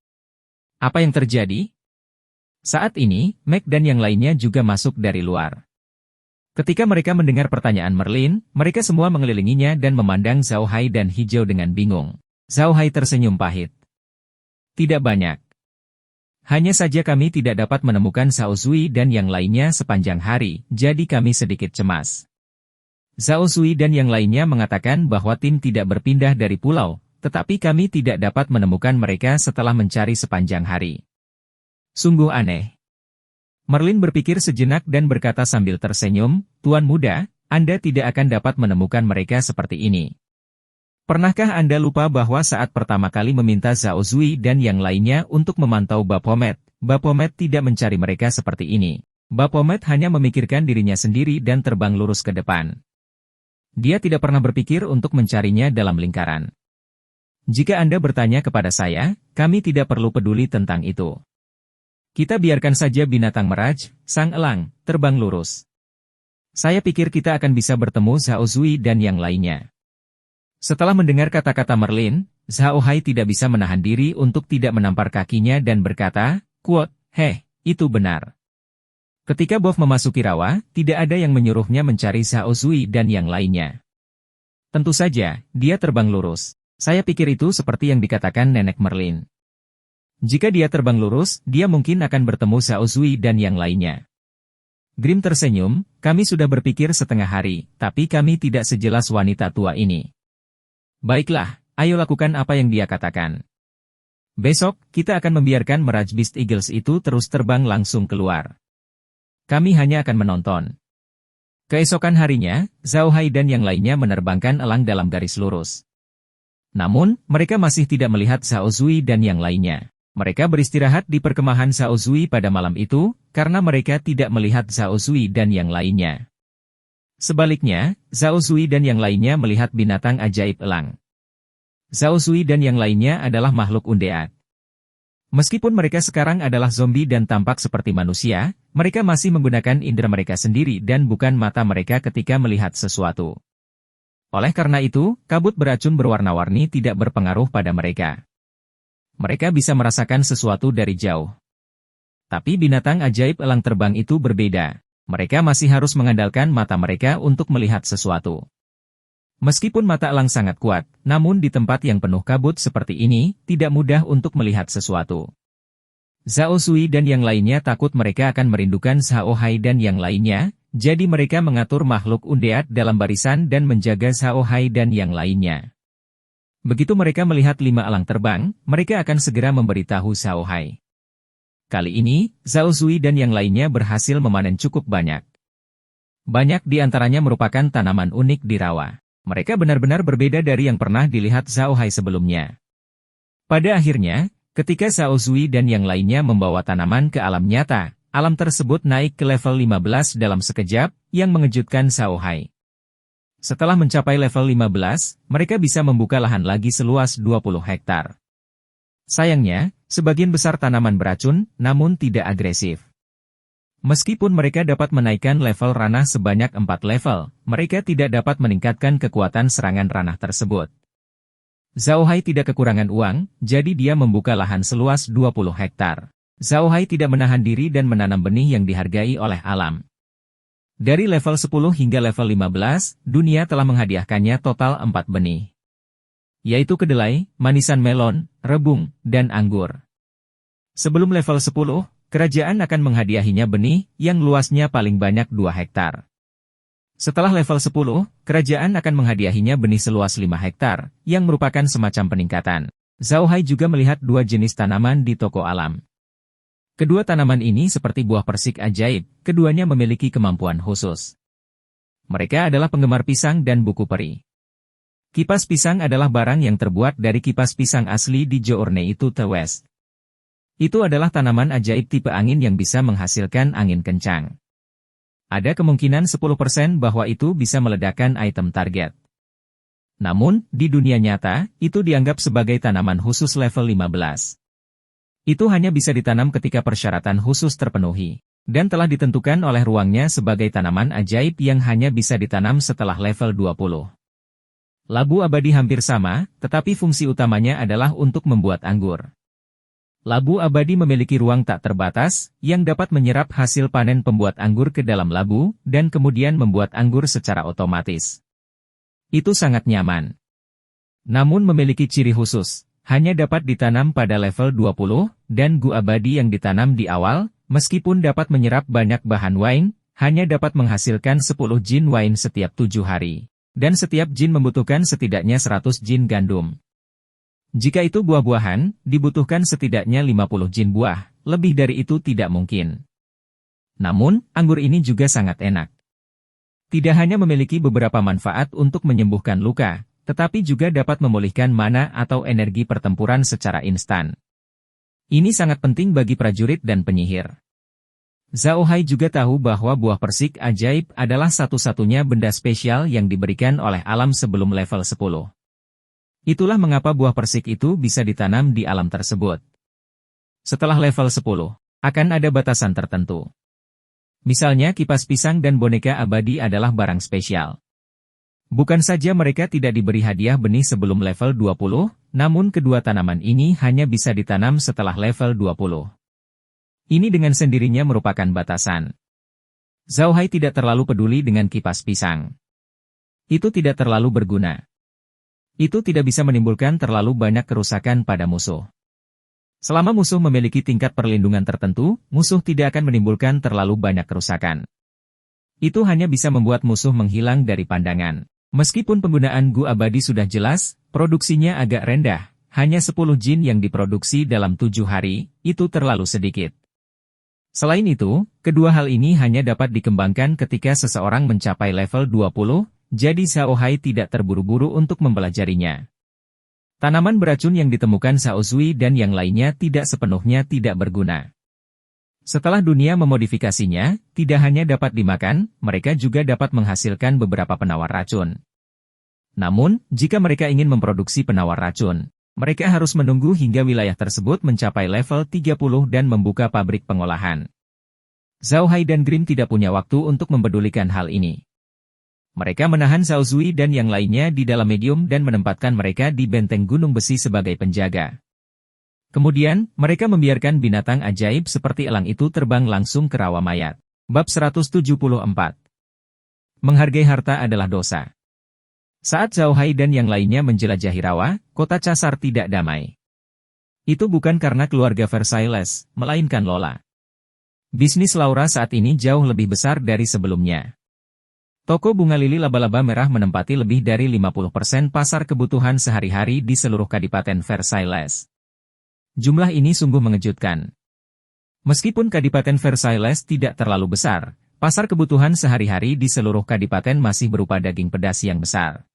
Apa yang terjadi?" Saat ini, Meg dan yang lainnya juga masuk dari luar. Ketika mereka mendengar pertanyaan Merlin, mereka semua mengelilinginya dan memandang Zhao Hai dan Hijau dengan bingung. Zhao Hai tersenyum pahit. "Tidak banyak. Hanya saja kami tidak dapat menemukan Zhao Zui dan yang lainnya sepanjang hari, jadi kami sedikit cemas." Zhao Zui dan yang lainnya mengatakan bahwa tim tidak berpindah dari pulau, tetapi kami tidak dapat menemukan mereka setelah mencari sepanjang hari. Sungguh aneh. Merlin berpikir sejenak dan berkata sambil tersenyum, "Tuan muda, Anda tidak akan dapat menemukan mereka seperti ini. Pernahkah Anda lupa bahwa saat pertama kali meminta Zhao Zui dan yang lainnya untuk memantau Baphomet tidak mencari mereka seperti ini. Baphomet hanya memikirkan dirinya sendiri dan terbang lurus ke depan. Dia tidak pernah berpikir untuk mencarinya dalam lingkaran. Jika Anda bertanya kepada saya, kami tidak perlu peduli tentang itu. Kita biarkan saja binatang Mirage, sang elang, terbang lurus. Saya pikir kita akan bisa bertemu Zhao Zui dan yang lainnya." Setelah mendengar kata-kata Merlin, Zhao Hai tidak bisa menahan diri untuk tidak menampar kakinya dan berkata, "Quote, heh, itu benar." Ketika Bob memasuki rawa, tidak ada yang menyuruhnya mencari Zhao Zui dan yang lainnya. Tentu saja, dia terbang lurus. Saya pikir itu seperti yang dikatakan Nenek Merlin. Jika dia terbang lurus, dia mungkin akan bertemu Zhao Zui dan yang lainnya. Grim tersenyum, "Kami sudah berpikir setengah hari, tapi kami tidak sejelas wanita tua ini." "Baiklah, ayo lakukan apa yang dia katakan. Besok, kita akan membiarkan Mirage Beast Eagles itu terus terbang langsung keluar. Kami hanya akan menonton." Keesokan harinya, Zhao Hai dan yang lainnya menerbangkan elang dalam garis lurus. Namun, mereka masih tidak melihat Zhao Zui dan yang lainnya. Mereka beristirahat di perkemahan Zhao Zui pada malam itu, karena mereka tidak melihat Zhao Zui dan yang lainnya. Sebaliknya, Zhao Zui dan yang lainnya melihat binatang ajaib elang. Zhao Zui dan yang lainnya adalah makhluk undead. Meskipun mereka sekarang adalah zombie dan tampak seperti manusia, mereka masih menggunakan indera mereka sendiri dan bukan mata mereka ketika melihat sesuatu. Oleh karena itu, kabut beracun berwarna-warni tidak berpengaruh pada mereka. Mereka bisa merasakan sesuatu dari jauh. Tapi binatang ajaib elang terbang itu berbeda. Mereka masih harus mengandalkan mata mereka untuk melihat sesuatu. Meskipun mata elang sangat kuat, namun di tempat yang penuh kabut seperti ini, tidak mudah untuk melihat sesuatu. Zhao Zui dan yang lainnya takut mereka akan merindukan Zhao Hai dan yang lainnya, jadi mereka mengatur makhluk undead dalam barisan dan menjaga Zhao Hai dan yang lainnya. Begitu mereka melihat 5 elang terbang, mereka akan segera memberitahu Zhao Hai. Kali ini, Zhao Zui dan yang lainnya berhasil memanen cukup banyak. Banyak di antaranya merupakan tanaman unik di rawa. Mereka benar-benar berbeda dari yang pernah dilihat Zhao Hai sebelumnya. Pada akhirnya, ketika Zhao Zui dan yang lainnya membawa tanaman ke alam nyata, alam tersebut naik ke level 15 dalam sekejap, yang mengejutkan Zhao Hai. Setelah mencapai level 15, mereka bisa membuka lahan lagi seluas 20 hektar. Sayangnya, sebagian besar tanaman beracun, namun tidak agresif. Meskipun mereka dapat menaikkan level ranah sebanyak 4 level, mereka tidak dapat meningkatkan kekuatan serangan ranah tersebut. Zhao Hai tidak kekurangan uang, jadi dia membuka lahan seluas 20 hektar. Zhao Hai tidak menahan diri dan menanam benih yang dihargai oleh alam. Dari level 10 hingga level 15, dunia telah menghadiahkannya total 4 benih. Yaitu kedelai, manisan melon, rebung, dan anggur. Sebelum level 10, kerajaan akan menghadiahinya benih yang luasnya paling banyak 2 hektar. Setelah level 10, kerajaan akan menghadiahinya benih seluas 5 hektar, yang merupakan semacam peningkatan. Zhao Hai juga melihat 2 jenis tanaman di toko alam. Kedua tanaman ini seperti buah persik ajaib, keduanya memiliki kemampuan khusus. Mereka adalah penggemar pisang dan buku peri. Kipas pisang adalah barang yang terbuat dari kipas pisang asli di Journey to the West. Itu adalah tanaman ajaib tipe angin yang bisa menghasilkan angin kencang. Ada kemungkinan 10% bahwa itu bisa meledakkan item target. Namun, di dunia nyata, itu dianggap sebagai tanaman khusus level 15. Itu hanya bisa ditanam ketika persyaratan khusus terpenuhi, dan telah ditentukan oleh ruangnya sebagai tanaman ajaib yang hanya bisa ditanam setelah level 20. Labu abadi hampir sama, tetapi fungsi utamanya adalah untuk membuat anggur. Labu abadi memiliki ruang tak terbatas, yang dapat menyerap hasil panen pembuat anggur ke dalam labu, dan kemudian membuat anggur secara otomatis. Itu sangat nyaman. Namun memiliki ciri khusus, hanya dapat ditanam pada level 20, dan gu abadi yang ditanam di awal, meskipun dapat menyerap banyak bahan wine, hanya dapat menghasilkan 10 jin wine setiap 7 hari. Dan setiap jin membutuhkan setidaknya 100 jin gandum. Jika itu buah-buahan, dibutuhkan setidaknya 50 jin buah, lebih dari itu tidak mungkin. Namun, anggur ini juga sangat enak. Tidak hanya memiliki beberapa manfaat untuk menyembuhkan luka, tetapi juga dapat memulihkan mana atau energi pertempuran secara instan. Ini sangat penting bagi prajurit dan penyihir. Zhao Hai juga tahu bahwa buah persik ajaib adalah satu-satunya benda spesial yang diberikan oleh alam sebelum level 10. Itulah mengapa buah persik itu bisa ditanam di alam tersebut. Setelah level 10, akan ada batasan tertentu. Misalnya kipas pisang dan boneka abadi adalah barang spesial. Bukan saja mereka tidak diberi hadiah benih sebelum level 20, namun kedua tanaman ini hanya bisa ditanam setelah level 20. Ini dengan sendirinya merupakan batasan. Zhao Hai tidak terlalu peduli dengan kipas pisang. Itu tidak terlalu berguna. Itu tidak bisa menimbulkan terlalu banyak kerusakan pada musuh. Selama musuh memiliki tingkat perlindungan tertentu, musuh tidak akan menimbulkan terlalu banyak kerusakan. Itu hanya bisa membuat musuh menghilang dari pandangan. Meskipun penggunaan gu abadi sudah jelas, produksinya agak rendah, hanya 10 jin yang diproduksi dalam 7 hari, itu terlalu sedikit. Selain itu, kedua hal ini hanya dapat dikembangkan ketika seseorang mencapai level 20, jadi Zhao Hai tidak terburu-buru untuk mempelajarinya. Tanaman beracun yang ditemukan Zhao Zui dan yang lainnya tidak sepenuhnya tidak berguna. Setelah dunia memodifikasinya, tidak hanya dapat dimakan, mereka juga dapat menghasilkan beberapa penawar racun. Namun, jika mereka ingin memproduksi penawar racun, mereka harus menunggu hingga wilayah tersebut mencapai level 30 dan membuka pabrik pengolahan. Zhao Hai dan Grimm tidak punya waktu untuk mempedulikan hal ini. Mereka menahan Zhao Zui dan yang lainnya di dalam medium dan menempatkan mereka di benteng gunung besi sebagai penjaga. Kemudian, mereka membiarkan binatang ajaib seperti elang itu terbang langsung ke rawa mayat. Bab 174. Menghargai harta adalah dosa. Saat Zhao Hai dan yang lainnya menjelajahi rawa, kota Casar tidak damai. Itu bukan karena keluarga Versailles, melainkan Lola. Bisnis Laura saat ini jauh lebih besar dari sebelumnya. Toko bunga lili laba-laba merah menempati lebih dari 50% pasar kebutuhan sehari-hari di seluruh Kadipaten Versailles. Jumlah ini sungguh mengejutkan. Meskipun Kadipaten Versailles tidak terlalu besar, pasar kebutuhan sehari-hari di seluruh kadipaten masih berupa daging pedas yang besar.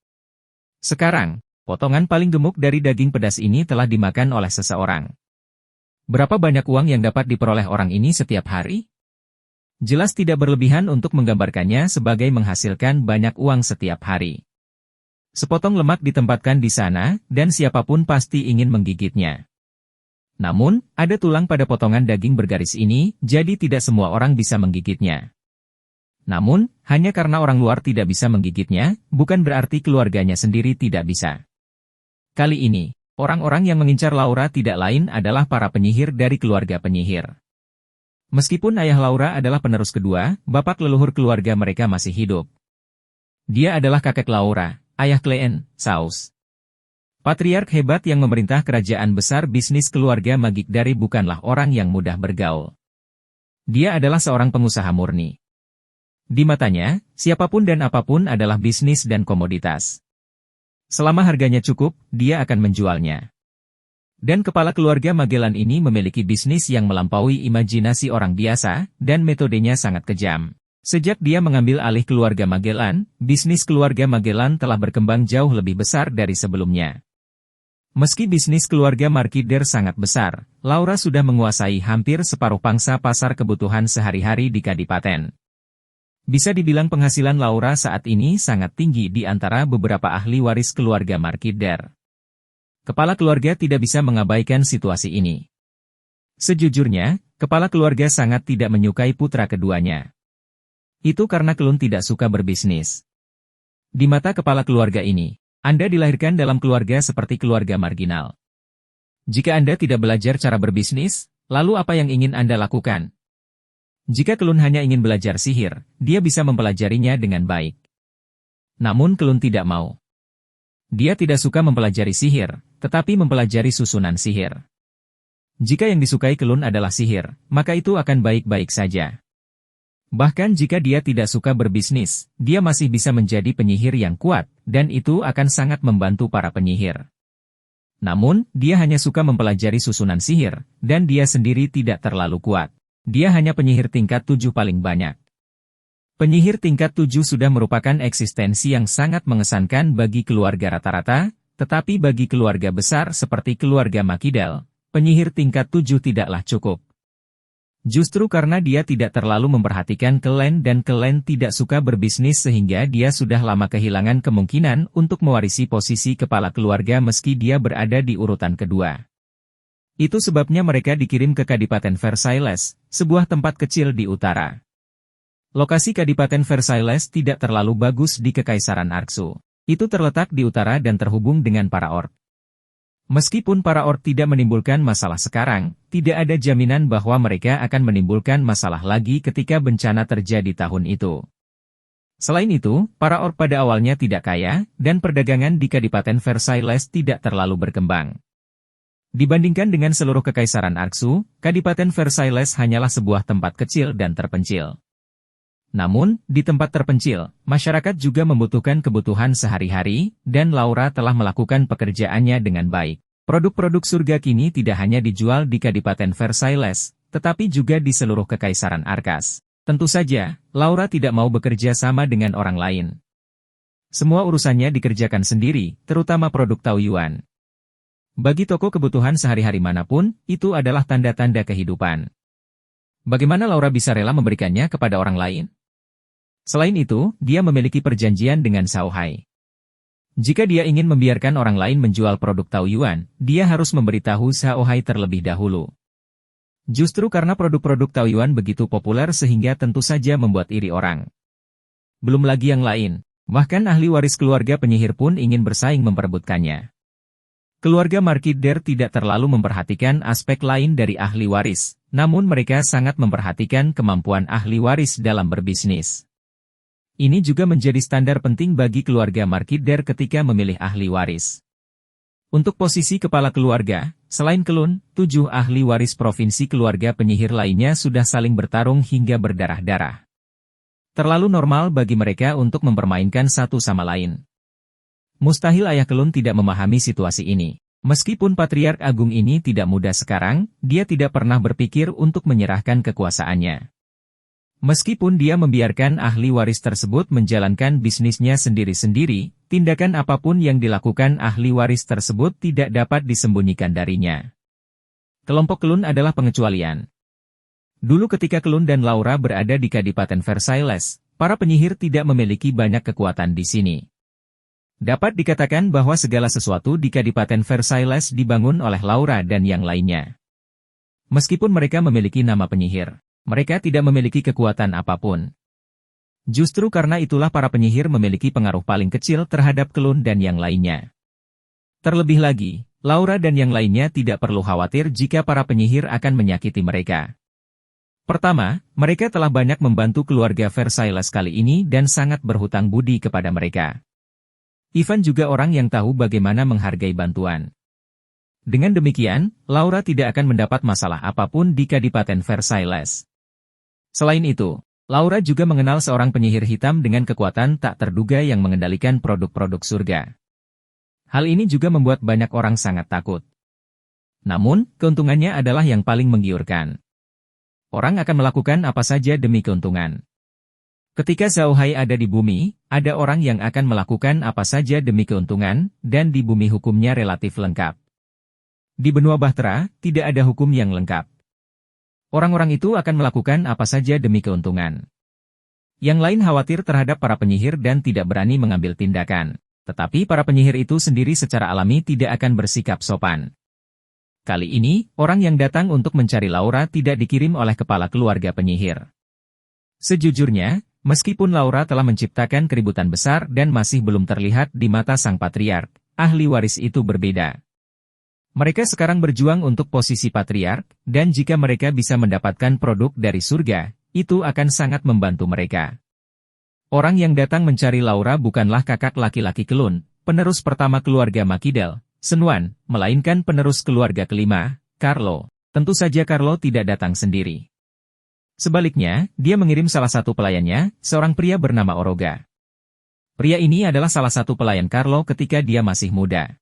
Sekarang, potongan paling gemuk dari daging pedas ini telah dimakan oleh seseorang. Berapa banyak uang yang dapat diperoleh orang ini setiap hari? Jelas tidak berlebihan untuk menggambarkannya sebagai menghasilkan banyak uang setiap hari. Sepotong lemak ditempatkan di sana, dan siapapun pasti ingin menggigitnya. Namun, ada tulang pada potongan daging bergaris ini, jadi tidak semua orang bisa menggigitnya. Namun, hanya karena orang luar tidak bisa menggigitnya, bukan berarti keluarganya sendiri tidak bisa. Kali ini, orang-orang yang mengincar Laura tidak lain adalah para penyihir dari keluarga penyihir. Meskipun ayah Laura adalah penerus kedua, bapak leluhur keluarga mereka masih hidup. Dia adalah kakek Laura, ayah Cleen, Saus. Patriark hebat yang memerintah kerajaan besar bisnis keluarga Magik dari bukanlah orang yang mudah bergaul. Dia adalah seorang pengusaha murni. Di matanya, siapapun dan apapun adalah bisnis dan komoditas. Selama harganya cukup, dia akan menjualnya. Dan kepala keluarga Magellan ini memiliki bisnis yang melampaui imajinasi orang biasa, dan metodenya sangat kejam. Sejak dia mengambil alih keluarga Magellan, bisnis keluarga Magellan telah berkembang jauh lebih besar dari sebelumnya. Meski bisnis keluarga Markider sangat besar, Laura sudah menguasai hampir separuh pangsa pasar kebutuhan sehari-hari di Kadipaten. Bisa dibilang penghasilan Laura saat ini sangat tinggi di antara beberapa ahli waris keluarga Markider. Kepala keluarga tidak bisa mengabaikan situasi ini. Sejujurnya, kepala keluarga sangat tidak menyukai putra keduanya. Itu karena Klun tidak suka berbisnis. Di mata kepala keluarga ini, Anda dilahirkan dalam keluarga seperti keluarga marginal. Jika Anda tidak belajar cara berbisnis, lalu apa yang ingin Anda lakukan? Jika Klun hanya ingin belajar sihir, dia bisa mempelajarinya dengan baik. Namun Klun tidak mau. Dia tidak suka mempelajari sihir, tetapi mempelajari susunan sihir. Jika yang disukai Klun adalah sihir, maka itu akan baik-baik saja. Bahkan jika dia tidak suka berbisnis, dia masih bisa menjadi penyihir yang kuat, dan itu akan sangat membantu para penyihir. Namun, dia hanya suka mempelajari susunan sihir, dan dia sendiri tidak terlalu kuat. Dia hanya penyihir tingkat 7 paling banyak. Penyihir tingkat 7 sudah merupakan eksistensi yang sangat mengesankan bagi keluarga rata-rata, tetapi bagi keluarga besar seperti keluarga Makidal, penyihir tingkat 7 tidaklah cukup. Justru karena dia tidak terlalu memperhatikan Cleen dan Cleen tidak suka berbisnis sehingga dia sudah lama kehilangan kemungkinan untuk mewarisi posisi kepala keluarga meski dia berada di urutan kedua. Itu sebabnya mereka dikirim ke Kadipaten Versailles, sebuah tempat kecil di utara. Lokasi Kadipaten Versailles tidak terlalu bagus di Kekaisaran Arksu. Itu terletak di utara dan terhubung dengan para orc. Meskipun para orc tidak menimbulkan masalah sekarang, tidak ada jaminan bahwa mereka akan menimbulkan masalah lagi ketika bencana terjadi tahun itu. Selain itu, para orc pada awalnya tidak kaya, dan perdagangan di Kadipaten Versailles tidak terlalu berkembang. Dibandingkan dengan seluruh Kekaisaran Arksu, Kadipaten Versailles hanyalah sebuah tempat kecil dan terpencil. Namun, di tempat terpencil, masyarakat juga membutuhkan kebutuhan sehari-hari, dan Laura telah melakukan pekerjaannya dengan baik. Produk-produk surga kini tidak hanya dijual di Kadipaten Versailles, tetapi juga di seluruh Kekaisaran Arkas. Tentu saja, Laura tidak mau bekerja sama dengan orang lain. Semua urusannya dikerjakan sendiri, terutama produk Taoyuan. Bagi toko kebutuhan sehari-hari manapun, itu adalah tanda-tanda kehidupan. Bagaimana Laura bisa rela memberikannya kepada orang lain? Selain itu, dia memiliki perjanjian dengan Zhao Hai. Jika dia ingin membiarkan orang lain menjual produk Taoyuan, dia harus memberitahu Zhao Hai terlebih dahulu. Justru karena produk-produk Taoyuan begitu populer sehingga tentu saja membuat iri orang. Belum lagi yang lain, bahkan ahli waris keluarga penyihir pun ingin bersaing memperebutkannya. Keluarga Markider tidak terlalu memperhatikan aspek lain dari ahli waris, namun mereka sangat memperhatikan kemampuan ahli waris dalam berbisnis. Ini juga menjadi standar penting bagi keluarga Markider ketika memilih ahli waris. Untuk posisi kepala keluarga, selain Kelun, 7 ahli waris provinsi keluarga penyihir lainnya sudah saling bertarung hingga berdarah-darah. Terlalu normal bagi mereka untuk mempermainkan satu sama lain. Mustahil ayah Kelun tidak memahami situasi ini. Meskipun Patriark Agung ini tidak muda sekarang, dia tidak pernah berpikir untuk menyerahkan kekuasaannya. Meskipun dia membiarkan ahli waris tersebut menjalankan bisnisnya sendiri-sendiri, tindakan apapun yang dilakukan ahli waris tersebut tidak dapat disembunyikan darinya. Kelompok Kelun adalah pengecualian. Dulu ketika Kelun dan Laura berada di Kadipaten Versailles, para penyihir tidak memiliki banyak kekuatan di sini. Dapat dikatakan bahwa segala sesuatu di Kadipaten Versailles dibangun oleh Laura dan yang lainnya. Meskipun mereka memiliki nama penyihir, mereka tidak memiliki kekuatan apapun. Justru karena itulah para penyihir memiliki pengaruh paling kecil terhadap Kelun dan yang lainnya. Terlebih lagi, Laura dan yang lainnya tidak perlu khawatir jika para penyihir akan menyakiti mereka. Pertama, mereka telah banyak membantu keluarga Versailles kali ini dan sangat berhutang budi kepada mereka. Ivan juga orang yang tahu bagaimana menghargai bantuan. Dengan demikian, Laura tidak akan mendapat masalah apapun di Kadipaten Versailles. Selain itu, Laura juga mengenal seorang penyihir hitam dengan kekuatan tak terduga yang mengendalikan produk-produk surga. Hal ini juga membuat banyak orang sangat takut. Namun, keuntungannya adalah yang paling menggiurkan. Orang akan melakukan apa saja demi keuntungan. Ketika Zhao Hai ada di bumi, ada orang yang akan melakukan apa saja demi keuntungan, dan di bumi hukumnya relatif lengkap. Di benua Bahtera, tidak ada hukum yang lengkap. Orang-orang itu akan melakukan apa saja demi keuntungan. Yang lain khawatir terhadap para penyihir dan tidak berani mengambil tindakan. Tetapi para penyihir itu sendiri secara alami tidak akan bersikap sopan. Kali ini, orang yang datang untuk mencari Laura tidak dikirim oleh kepala keluarga penyihir. Sejujurnya, meskipun Laura telah menciptakan keributan besar dan masih belum terlihat di mata sang patriark, ahli waris itu berbeda. Mereka sekarang berjuang untuk posisi patriark, dan jika mereka bisa mendapatkan produk dari surga, itu akan sangat membantu mereka. Orang yang datang mencari Laura bukanlah kakak laki-laki Kelun, penerus pertama keluarga Makidel, Senwan, melainkan penerus keluarga kelima, Carlo. Tentu saja Carlo tidak datang sendiri. Sebaliknya, dia mengirim salah satu pelayannya, seorang pria bernama Oroga. Pria ini adalah salah satu pelayan Carlo ketika dia masih muda.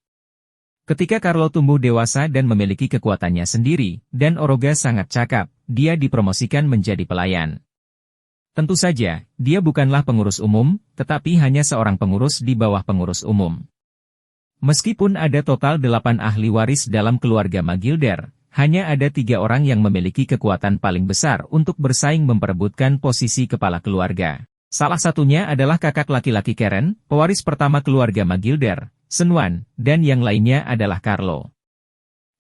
Ketika Carlo tumbuh dewasa dan memiliki kekuatannya sendiri, dan Oroga sangat cakap, dia dipromosikan menjadi pelayan. Tentu saja, dia bukanlah pengurus umum, tetapi hanya seorang pengurus di bawah pengurus umum. Meskipun ada total 8 ahli waris dalam keluarga Magilder, hanya ada 3 orang yang memiliki kekuatan paling besar untuk bersaing memperebutkan posisi kepala keluarga. Salah satunya adalah kakak laki-laki Karen, pewaris pertama keluarga Magilder, Senwan, dan yang lainnya adalah Carlo.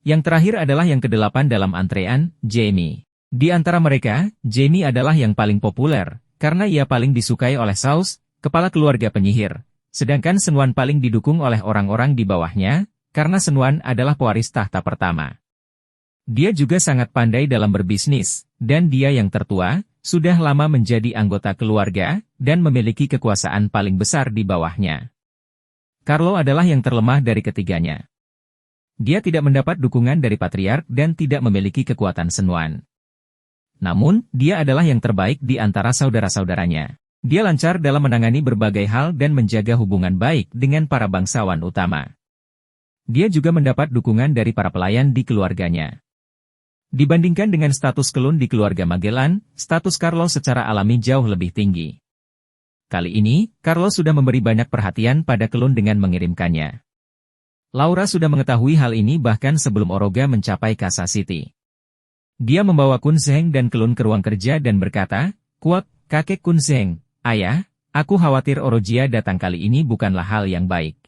Yang terakhir adalah yang ke-8 dalam antrean, Jamie. Di antara mereka, Jamie adalah yang paling populer, karena ia paling disukai oleh Saus, kepala keluarga penyihir. Sedangkan Senwan paling didukung oleh orang-orang di bawahnya, karena Senwan adalah pewaris tahta pertama. Dia juga sangat pandai dalam berbisnis, dan dia yang tertua, sudah lama menjadi anggota keluarga, dan memiliki kekuasaan paling besar di bawahnya. Carlo adalah yang terlemah dari ketiganya. Dia tidak mendapat dukungan dari patriark dan tidak memiliki kekuatan Senwan. Namun, dia adalah yang terbaik di antara saudara-saudaranya. Dia lancar dalam menangani berbagai hal dan menjaga hubungan baik dengan para bangsawan utama. Dia juga mendapat dukungan dari para pelayan di keluarganya. Dibandingkan dengan status Kelun di keluarga Magellan, status Carlo secara alami jauh lebih tinggi. Kali ini, Carlo sudah memberi banyak perhatian pada Kelun dengan mengirimkannya. Laura sudah mengetahui hal ini bahkan sebelum Oroga mencapai Casa City. Dia membawa Kun Zheng dan Kelun ke ruang kerja dan berkata, "Kuat, kakek Kun Zheng, ayah, aku khawatir Orojia datang kali ini bukanlah hal yang baik.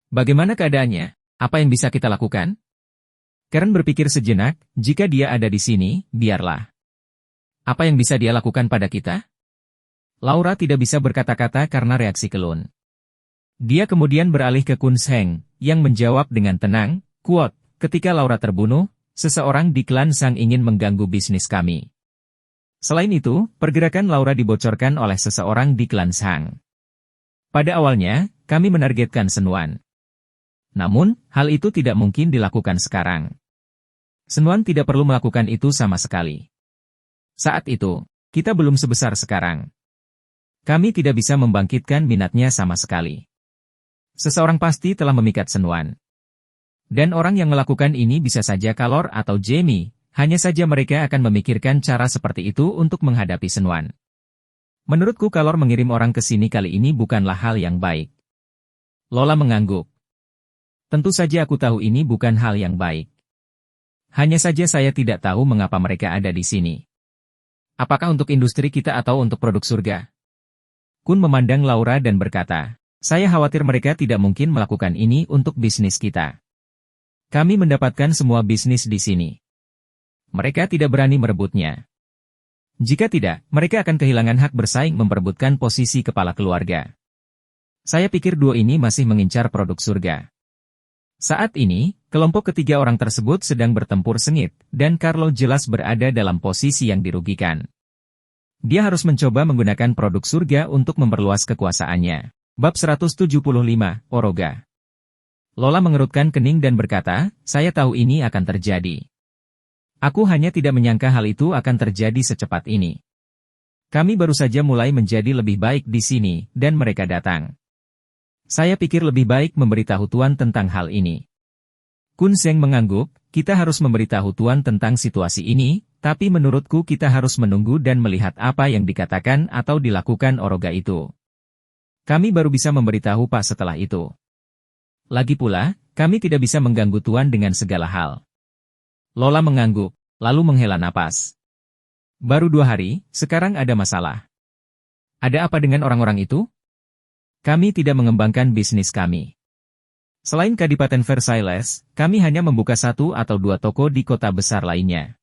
Bagaimana keadaannya? Apa yang bisa kita lakukan?" Karen berpikir sejenak, jika dia ada di sini, biarlah. Apa yang bisa dia lakukan pada kita? Laura tidak bisa berkata-kata karena reaksi Kelun. Dia kemudian beralih ke Kun Zheng, yang menjawab dengan tenang, "Kuat, ketika Laura terbunuh, seseorang di klan Sang ingin mengganggu bisnis kami. Selain itu, pergerakan Laura dibocorkan oleh seseorang di klan Sang. Pada awalnya, kami menargetkan Senwan. Namun, hal itu tidak mungkin dilakukan sekarang. Senwan tidak perlu melakukan itu sama sekali. Saat itu, kita belum sebesar sekarang. Kami tidak bisa membangkitkan minatnya sama sekali. Seseorang pasti telah memikat Senwan. Dan orang yang melakukan ini bisa saja Kalor atau Jamie, hanya saja mereka akan memikirkan cara seperti itu untuk menghadapi Senwan. Menurutku Kalor mengirim orang ke sini kali ini bukanlah hal yang baik." Lola mengangguk. "Tentu saja aku tahu ini bukan hal yang baik. Hanya saja saya tidak tahu mengapa mereka ada di sini. Apakah untuk industri kita atau untuk produk surga?" Kun memandang Laura dan berkata, "Saya khawatir mereka tidak mungkin melakukan ini untuk bisnis kita. Kami mendapatkan semua bisnis di sini. Mereka tidak berani merebutnya. Jika tidak, mereka akan kehilangan hak bersaing memperebutkan posisi kepala keluarga. Saya pikir duo ini masih mengincar produk surga." Saat ini, kelompok ketiga orang tersebut sedang bertempur sengit, dan Carlo jelas berada dalam posisi yang dirugikan. Dia harus mencoba menggunakan produk surga untuk memperluas kekuasaannya. Bab 175, Oroga. Lola mengerutkan kening dan berkata, "Saya tahu ini akan terjadi. Aku hanya tidak menyangka hal itu akan terjadi secepat ini. Kami baru saja mulai menjadi lebih baik di sini, dan mereka datang. Saya pikir lebih baik memberitahu Tuan tentang hal ini." Kun Zheng mengangguk, "Kita harus memberitahu Tuan tentang situasi ini, tapi menurutku kita harus menunggu dan melihat apa yang dikatakan atau dilakukan Oroga itu. Kami baru bisa memberitahu Pak setelah itu. Lagi pula, kami tidak bisa mengganggu Tuan dengan segala hal." Lola mengangguk, lalu menghela napas. "Baru 2 hari, sekarang ada masalah. Ada apa dengan orang-orang itu? Kami tidak mengembangkan bisnis kami. Selain Kadipaten Versailles, kami hanya membuka 1 atau 2 toko di kota besar lainnya.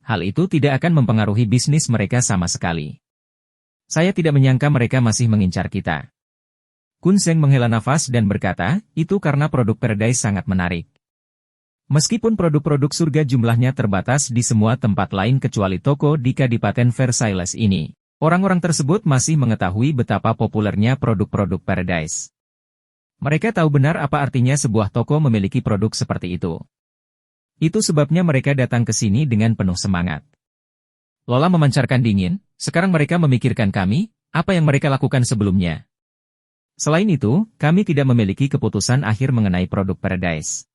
Hal itu tidak akan mempengaruhi bisnis mereka sama sekali. Saya tidak menyangka mereka masih mengincar kita." Kun Zheng menghela nafas dan berkata, "Itu karena produk Paradise sangat menarik. Meskipun produk-produk surga jumlahnya terbatas di semua tempat lain kecuali toko di Kadipaten Versailles ini, orang-orang tersebut masih mengetahui betapa populernya produk-produk Paradise. Mereka tahu benar apa artinya sebuah toko memiliki produk seperti itu. Itu sebabnya mereka datang ke sini dengan penuh semangat." Lola memancarkan dingin, "Sekarang mereka memikirkan kami, apa yang mereka lakukan sebelumnya. Selain itu, kami tidak memiliki keputusan akhir mengenai produk Paradise.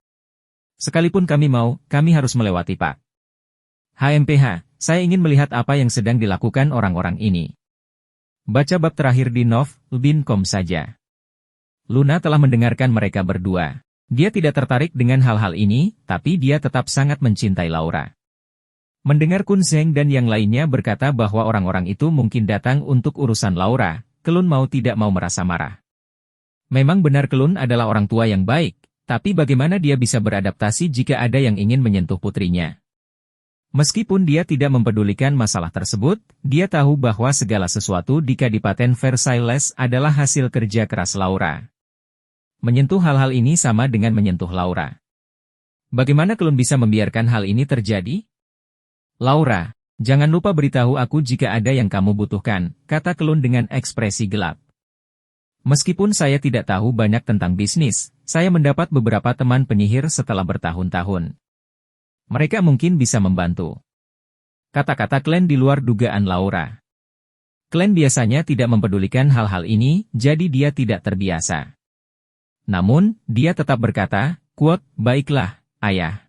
Sekalipun kami mau, kami harus melewati Pak. HMPH, saya ingin melihat apa yang sedang dilakukan orang-orang ini." Baca bab terakhir di nov.com saja. Luna telah mendengarkan mereka berdua. Dia tidak tertarik dengan hal-hal ini, tapi dia tetap sangat mencintai Laura. Mendengar Kun Zheng dan yang lainnya berkata bahwa orang-orang itu mungkin datang untuk urusan Laura, Kelun mau tidak mau merasa marah. Memang benar Kelun adalah orang tua yang baik, tapi bagaimana dia bisa beradaptasi jika ada yang ingin menyentuh putrinya? Meskipun dia tidak mempedulikan masalah tersebut, dia tahu bahwa segala sesuatu di Kadipaten Versailles adalah hasil kerja keras Laura. Menyentuh hal-hal ini sama dengan menyentuh Laura. Bagaimana Kelun bisa membiarkan hal ini terjadi? "Laura, jangan lupa beritahu aku jika ada yang kamu butuhkan," kata Kelun dengan ekspresi gelap. "Meskipun saya tidak tahu banyak tentang bisnis, saya mendapat beberapa teman penyihir setelah bertahun-tahun. Mereka mungkin bisa membantu." Kata-kata Glenn di luar dugaan Laura. Glenn biasanya tidak mempedulikan hal-hal ini, jadi dia tidak terbiasa. Namun, dia tetap berkata, "Kuat, baiklah, Ayah.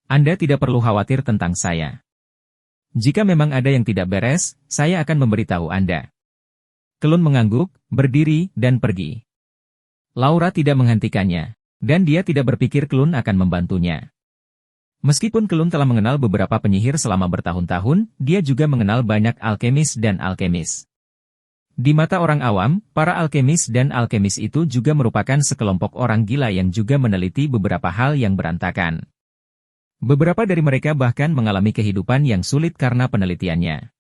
Anda tidak perlu khawatir tentang saya. Jika memang ada yang tidak beres, saya akan memberitahu Anda." Kelun mengangguk, berdiri, dan pergi. Laura tidak menghentikannya, dan dia tidak berpikir Kelun akan membantunya. Meskipun Kelun telah mengenal beberapa penyihir selama bertahun-tahun, dia juga mengenal banyak alkemis dan alkemis. Di mata orang awam, para alkemis dan alkemis itu juga merupakan sekelompok orang gila yang juga meneliti beberapa hal yang berantakan. Beberapa dari mereka bahkan mengalami kehidupan yang sulit karena penelitiannya.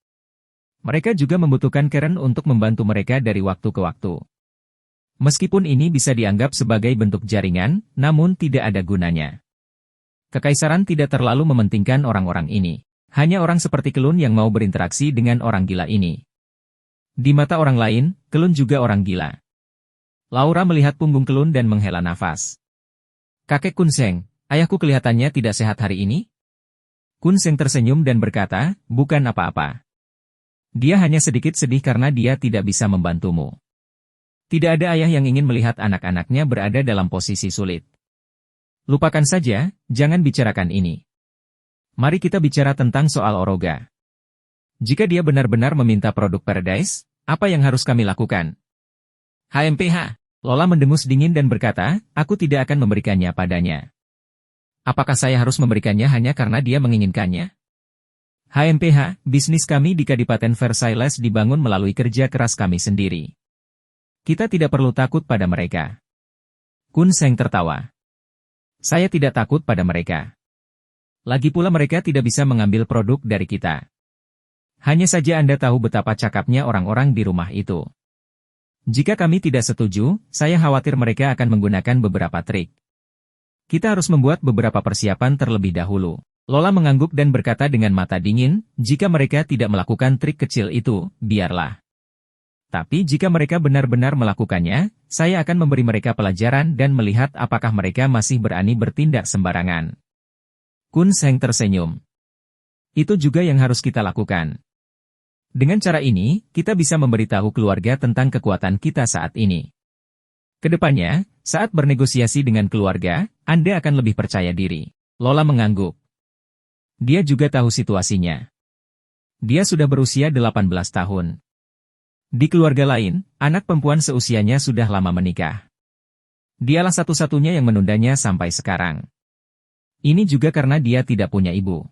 Mereka juga membutuhkan Karen untuk membantu mereka dari waktu ke waktu. Meskipun ini bisa dianggap sebagai bentuk jaringan, namun tidak ada gunanya. Kekaisaran tidak terlalu mementingkan orang-orang ini. Hanya orang seperti Kelun yang mau berinteraksi dengan orang gila ini. Di mata orang lain, Kelun juga orang gila. Laura melihat punggung Kelun dan menghela nafas. Kakek Kun Seng, ayahku kelihatannya tidak sehat hari ini? Kun Seng tersenyum dan berkata, bukan apa-apa. Dia hanya sedikit sedih karena dia tidak bisa membantumu. Tidak ada ayah yang ingin melihat anak-anaknya berada dalam posisi sulit. Lupakan saja, jangan bicarakan ini. Mari kita bicara tentang soal Oroga. Jika dia benar-benar meminta produk Paradise, apa yang harus kami lakukan? HMPH, Lola mendengus dingin dan berkata, aku tidak akan memberikannya padanya. Apakah saya harus memberikannya hanya karena dia menginginkannya? HMPH, bisnis kami di Kadipaten Versailles dibangun melalui kerja keras kami sendiri. Kita tidak perlu takut pada mereka. Kun Seng tertawa. Saya tidak takut pada mereka. Lagi pula mereka tidak bisa mengambil produk dari kita. Hanya saja Anda tahu betapa cakapnya orang-orang di rumah itu. Jika kami tidak setuju, saya khawatir mereka akan menggunakan beberapa trik. Kita harus membuat beberapa persiapan terlebih dahulu. Lola mengangguk dan berkata dengan mata dingin, jika mereka tidak melakukan trik kecil itu, biarlah. Tapi jika mereka benar-benar melakukannya, saya akan memberi mereka pelajaran dan melihat apakah mereka masih berani bertindak sembarangan. Kun Seng tersenyum. Itu juga yang harus kita lakukan. Dengan cara ini, kita bisa memberitahu keluarga tentang kekuatan kita saat ini. Kedepannya, saat bernegosiasi dengan keluarga, Anda akan lebih percaya diri. Lola mengangguk. Dia juga tahu situasinya. Dia sudah berusia 18 tahun. Di keluarga lain, anak perempuan seusianya sudah lama menikah. Dialah satu-satunya yang menundanya sampai sekarang. Ini juga karena dia tidak punya ibu.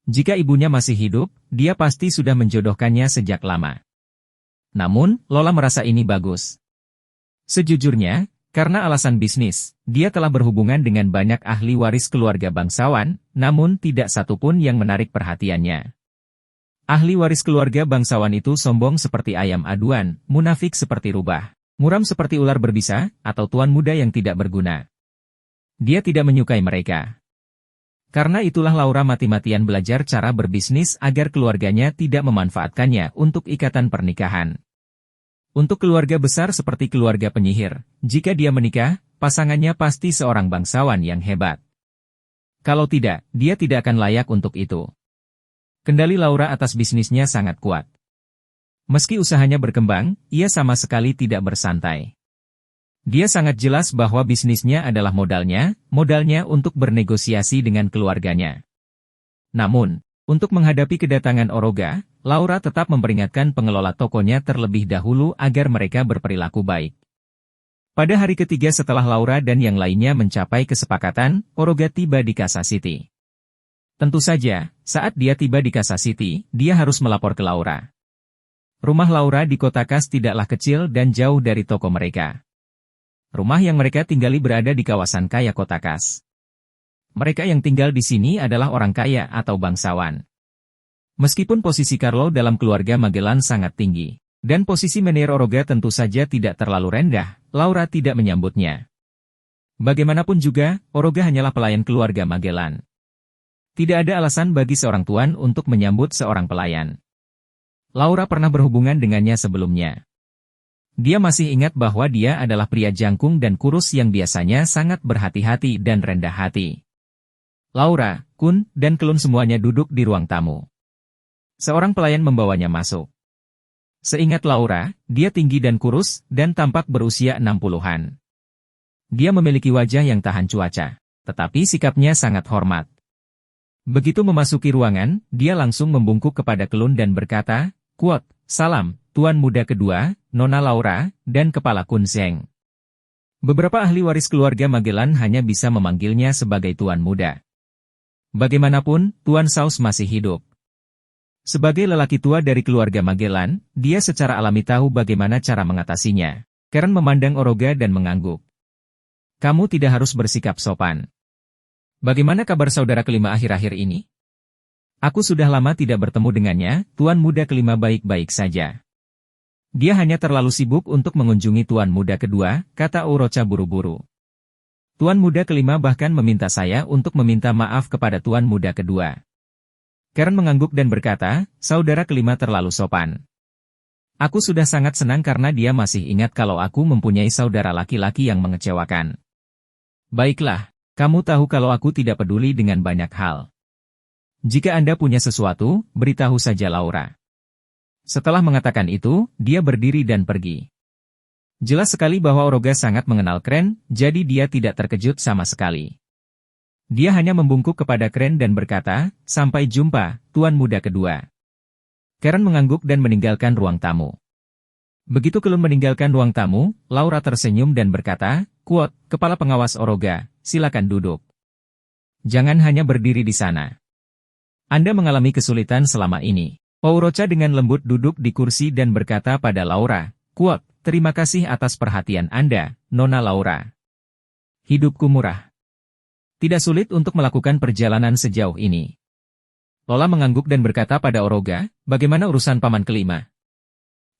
Jika ibunya masih hidup, dia pasti sudah menjodohkannya sejak lama. Namun, Lola merasa ini bagus. Sejujurnya, karena alasan bisnis, dia telah berhubungan dengan banyak ahli waris keluarga bangsawan, namun tidak satupun yang menarik perhatiannya. Ahli waris keluarga bangsawan itu sombong seperti ayam aduan, munafik seperti rubah, muram seperti ular berbisa, atau tuan muda yang tidak berguna. Dia tidak menyukai mereka. Karena itulah Laura mati-matian belajar cara berbisnis agar keluarganya tidak memanfaatkannya untuk ikatan pernikahan. Untuk keluarga besar seperti keluarga penyihir, jika dia menikah, pasangannya pasti seorang bangsawan yang hebat. Kalau tidak, dia tidak akan layak untuk itu. Kendali Laura atas bisnisnya sangat kuat. Meski usahanya berkembang, ia sama sekali tidak bersantai. Dia sangat jelas bahwa bisnisnya adalah modalnya untuk bernegosiasi dengan keluarganya. Namun, untuk menghadapi kedatangan Oroga, Laura tetap memperingatkan pengelola tokonya terlebih dahulu agar mereka berperilaku baik. Pada hari ketiga setelah Laura dan yang lainnya mencapai kesepakatan, Oroga tiba di Casa City. Tentu saja, saat dia tiba di Casa City, dia harus melapor ke Laura. Rumah Laura di Kota Kas tidaklah kecil dan jauh dari toko mereka. Rumah yang mereka tinggali berada di kawasan kaya Kota Kas. Mereka yang tinggal di sini adalah orang kaya atau bangsawan. Meskipun posisi Carlo dalam keluarga Magellan sangat tinggi, dan posisi Menir Oroga tentu saja tidak terlalu rendah, Laura tidak menyambutnya. Bagaimanapun juga, Oroga hanyalah pelayan keluarga Magellan. Tidak ada alasan bagi seorang tuan untuk menyambut seorang pelayan. Laura pernah berhubungan dengannya sebelumnya. Dia masih ingat bahwa dia adalah pria jangkung dan kurus yang biasanya sangat berhati-hati dan rendah hati. Laura, Kun, dan Kelun semuanya duduk di ruang tamu. Seorang pelayan membawanya masuk. Seingat Laura, dia tinggi dan kurus, dan tampak berusia 60-an. Dia memiliki wajah yang tahan cuaca, tetapi sikapnya sangat hormat. Begitu memasuki ruangan, dia langsung membungkuk kepada Kelun dan berkata, "Kuat, salam, Tuan Muda Kedua, Nona Laura, dan Kepala Kun Seng." Beberapa ahli waris keluarga Magellan hanya bisa memanggilnya sebagai Tuan Muda. Bagaimanapun, Tuan Saus masih hidup. Sebagai lelaki tua dari keluarga Magellan, dia secara alami tahu bagaimana cara mengatasinya. Karen memandang Oroga dan mengangguk. Kamu tidak harus bersikap sopan. Bagaimana kabar saudara kelima akhir-akhir ini? Aku sudah lama tidak bertemu dengannya, Tuan Muda kelima baik-baik saja. Dia hanya terlalu sibuk untuk mengunjungi Tuan Muda kedua, kata Orocha buru-buru. Tuan Muda kelima bahkan meminta saya untuk meminta maaf kepada Tuan Muda kedua. Karen mengangguk dan berkata, saudara kelima terlalu sopan. Aku sudah sangat senang karena dia masih ingat kalau aku mempunyai saudara laki-laki yang mengecewakan. Baiklah, kamu tahu kalau aku tidak peduli dengan banyak hal. Jika Anda punya sesuatu, beritahu saja Laura. Setelah mengatakan itu, dia berdiri dan pergi. Jelas sekali bahwa Oroga sangat mengenal Kren, jadi dia tidak terkejut sama sekali. Dia hanya membungkuk kepada Kren dan berkata, sampai jumpa, Tuan Muda kedua. Karen mengangguk dan meninggalkan ruang tamu. Begitu Kelun meninggalkan ruang tamu, Laura tersenyum dan berkata, Kuot, kepala pengawas Oroga, silakan duduk. Jangan hanya berdiri di sana. Anda mengalami kesulitan selama ini. Orocha dengan lembut duduk di kursi dan berkata pada Laura, Kuot, terima kasih atas perhatian Anda, Nona Laura. Hidupku murah. Tidak sulit untuk melakukan perjalanan sejauh ini. Lola mengangguk dan berkata pada Oroga, bagaimana urusan paman kelima?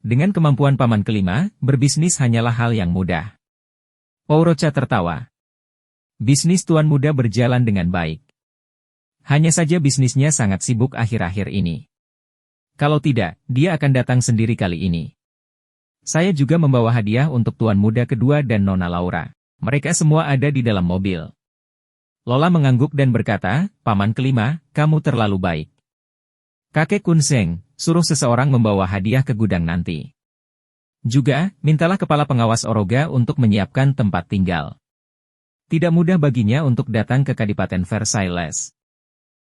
Dengan kemampuan paman kelima, berbisnis hanyalah hal yang mudah. Orocha tertawa. Bisnis Tuan Muda berjalan dengan baik. Hanya saja bisnisnya sangat sibuk akhir-akhir ini. Kalau tidak, dia akan datang sendiri kali ini. Saya juga membawa hadiah untuk Tuan Muda kedua dan Nona Laura. Mereka semua ada di dalam mobil. Lola mengangguk dan berkata, Paman kelima, kamu terlalu baik. Kakek Kunseng, suruh seseorang membawa hadiah ke gudang nanti. Juga, mintalah kepala pengawas Oroga untuk menyiapkan tempat tinggal. Tidak mudah baginya untuk datang ke Kadipaten Versailles.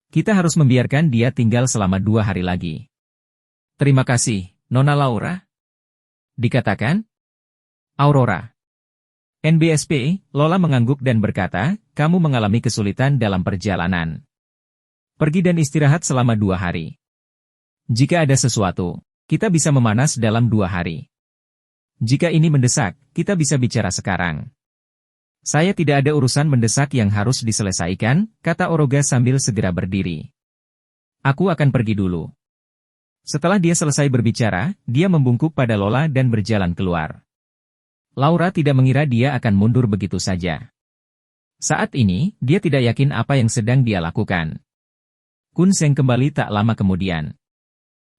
Kita harus membiarkan dia tinggal selama 2 hari lagi. Terima kasih, Nona Laura. Dikatakan? Aurora. NBSP, Lola mengangguk dan berkata, kamu mengalami kesulitan dalam perjalanan. Pergi dan istirahat selama 2 hari. Jika ada sesuatu, kita bisa memanas dalam 2 hari. Jika ini mendesak, kita bisa bicara sekarang. Saya tidak ada urusan mendesak yang harus diselesaikan, kata Oroga sambil segera berdiri. Aku akan pergi dulu. Setelah dia selesai berbicara, dia membungkuk pada Lola dan berjalan keluar. Laura tidak mengira dia akan mundur begitu saja. Saat ini, dia tidak yakin apa yang sedang dia lakukan. Kunseng kembali tak lama kemudian.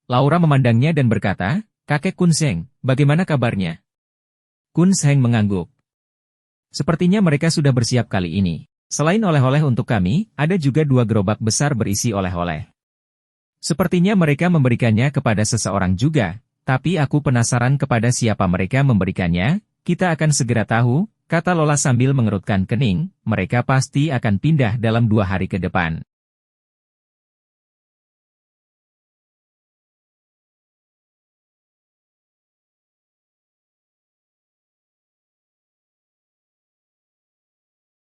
Laura memandangnya dan berkata, Kakek Kunseng, bagaimana kabarnya? Kunseng mengangguk. Sepertinya mereka sudah bersiap kali ini. Selain oleh-oleh untuk kami, ada juga 2 gerobak besar berisi oleh-oleh. Sepertinya mereka memberikannya kepada seseorang juga, tapi aku penasaran kepada siapa mereka memberikannya. Kita akan segera tahu, kata Lola sambil mengerutkan kening, mereka pasti akan pindah dalam 2 hari ke depan.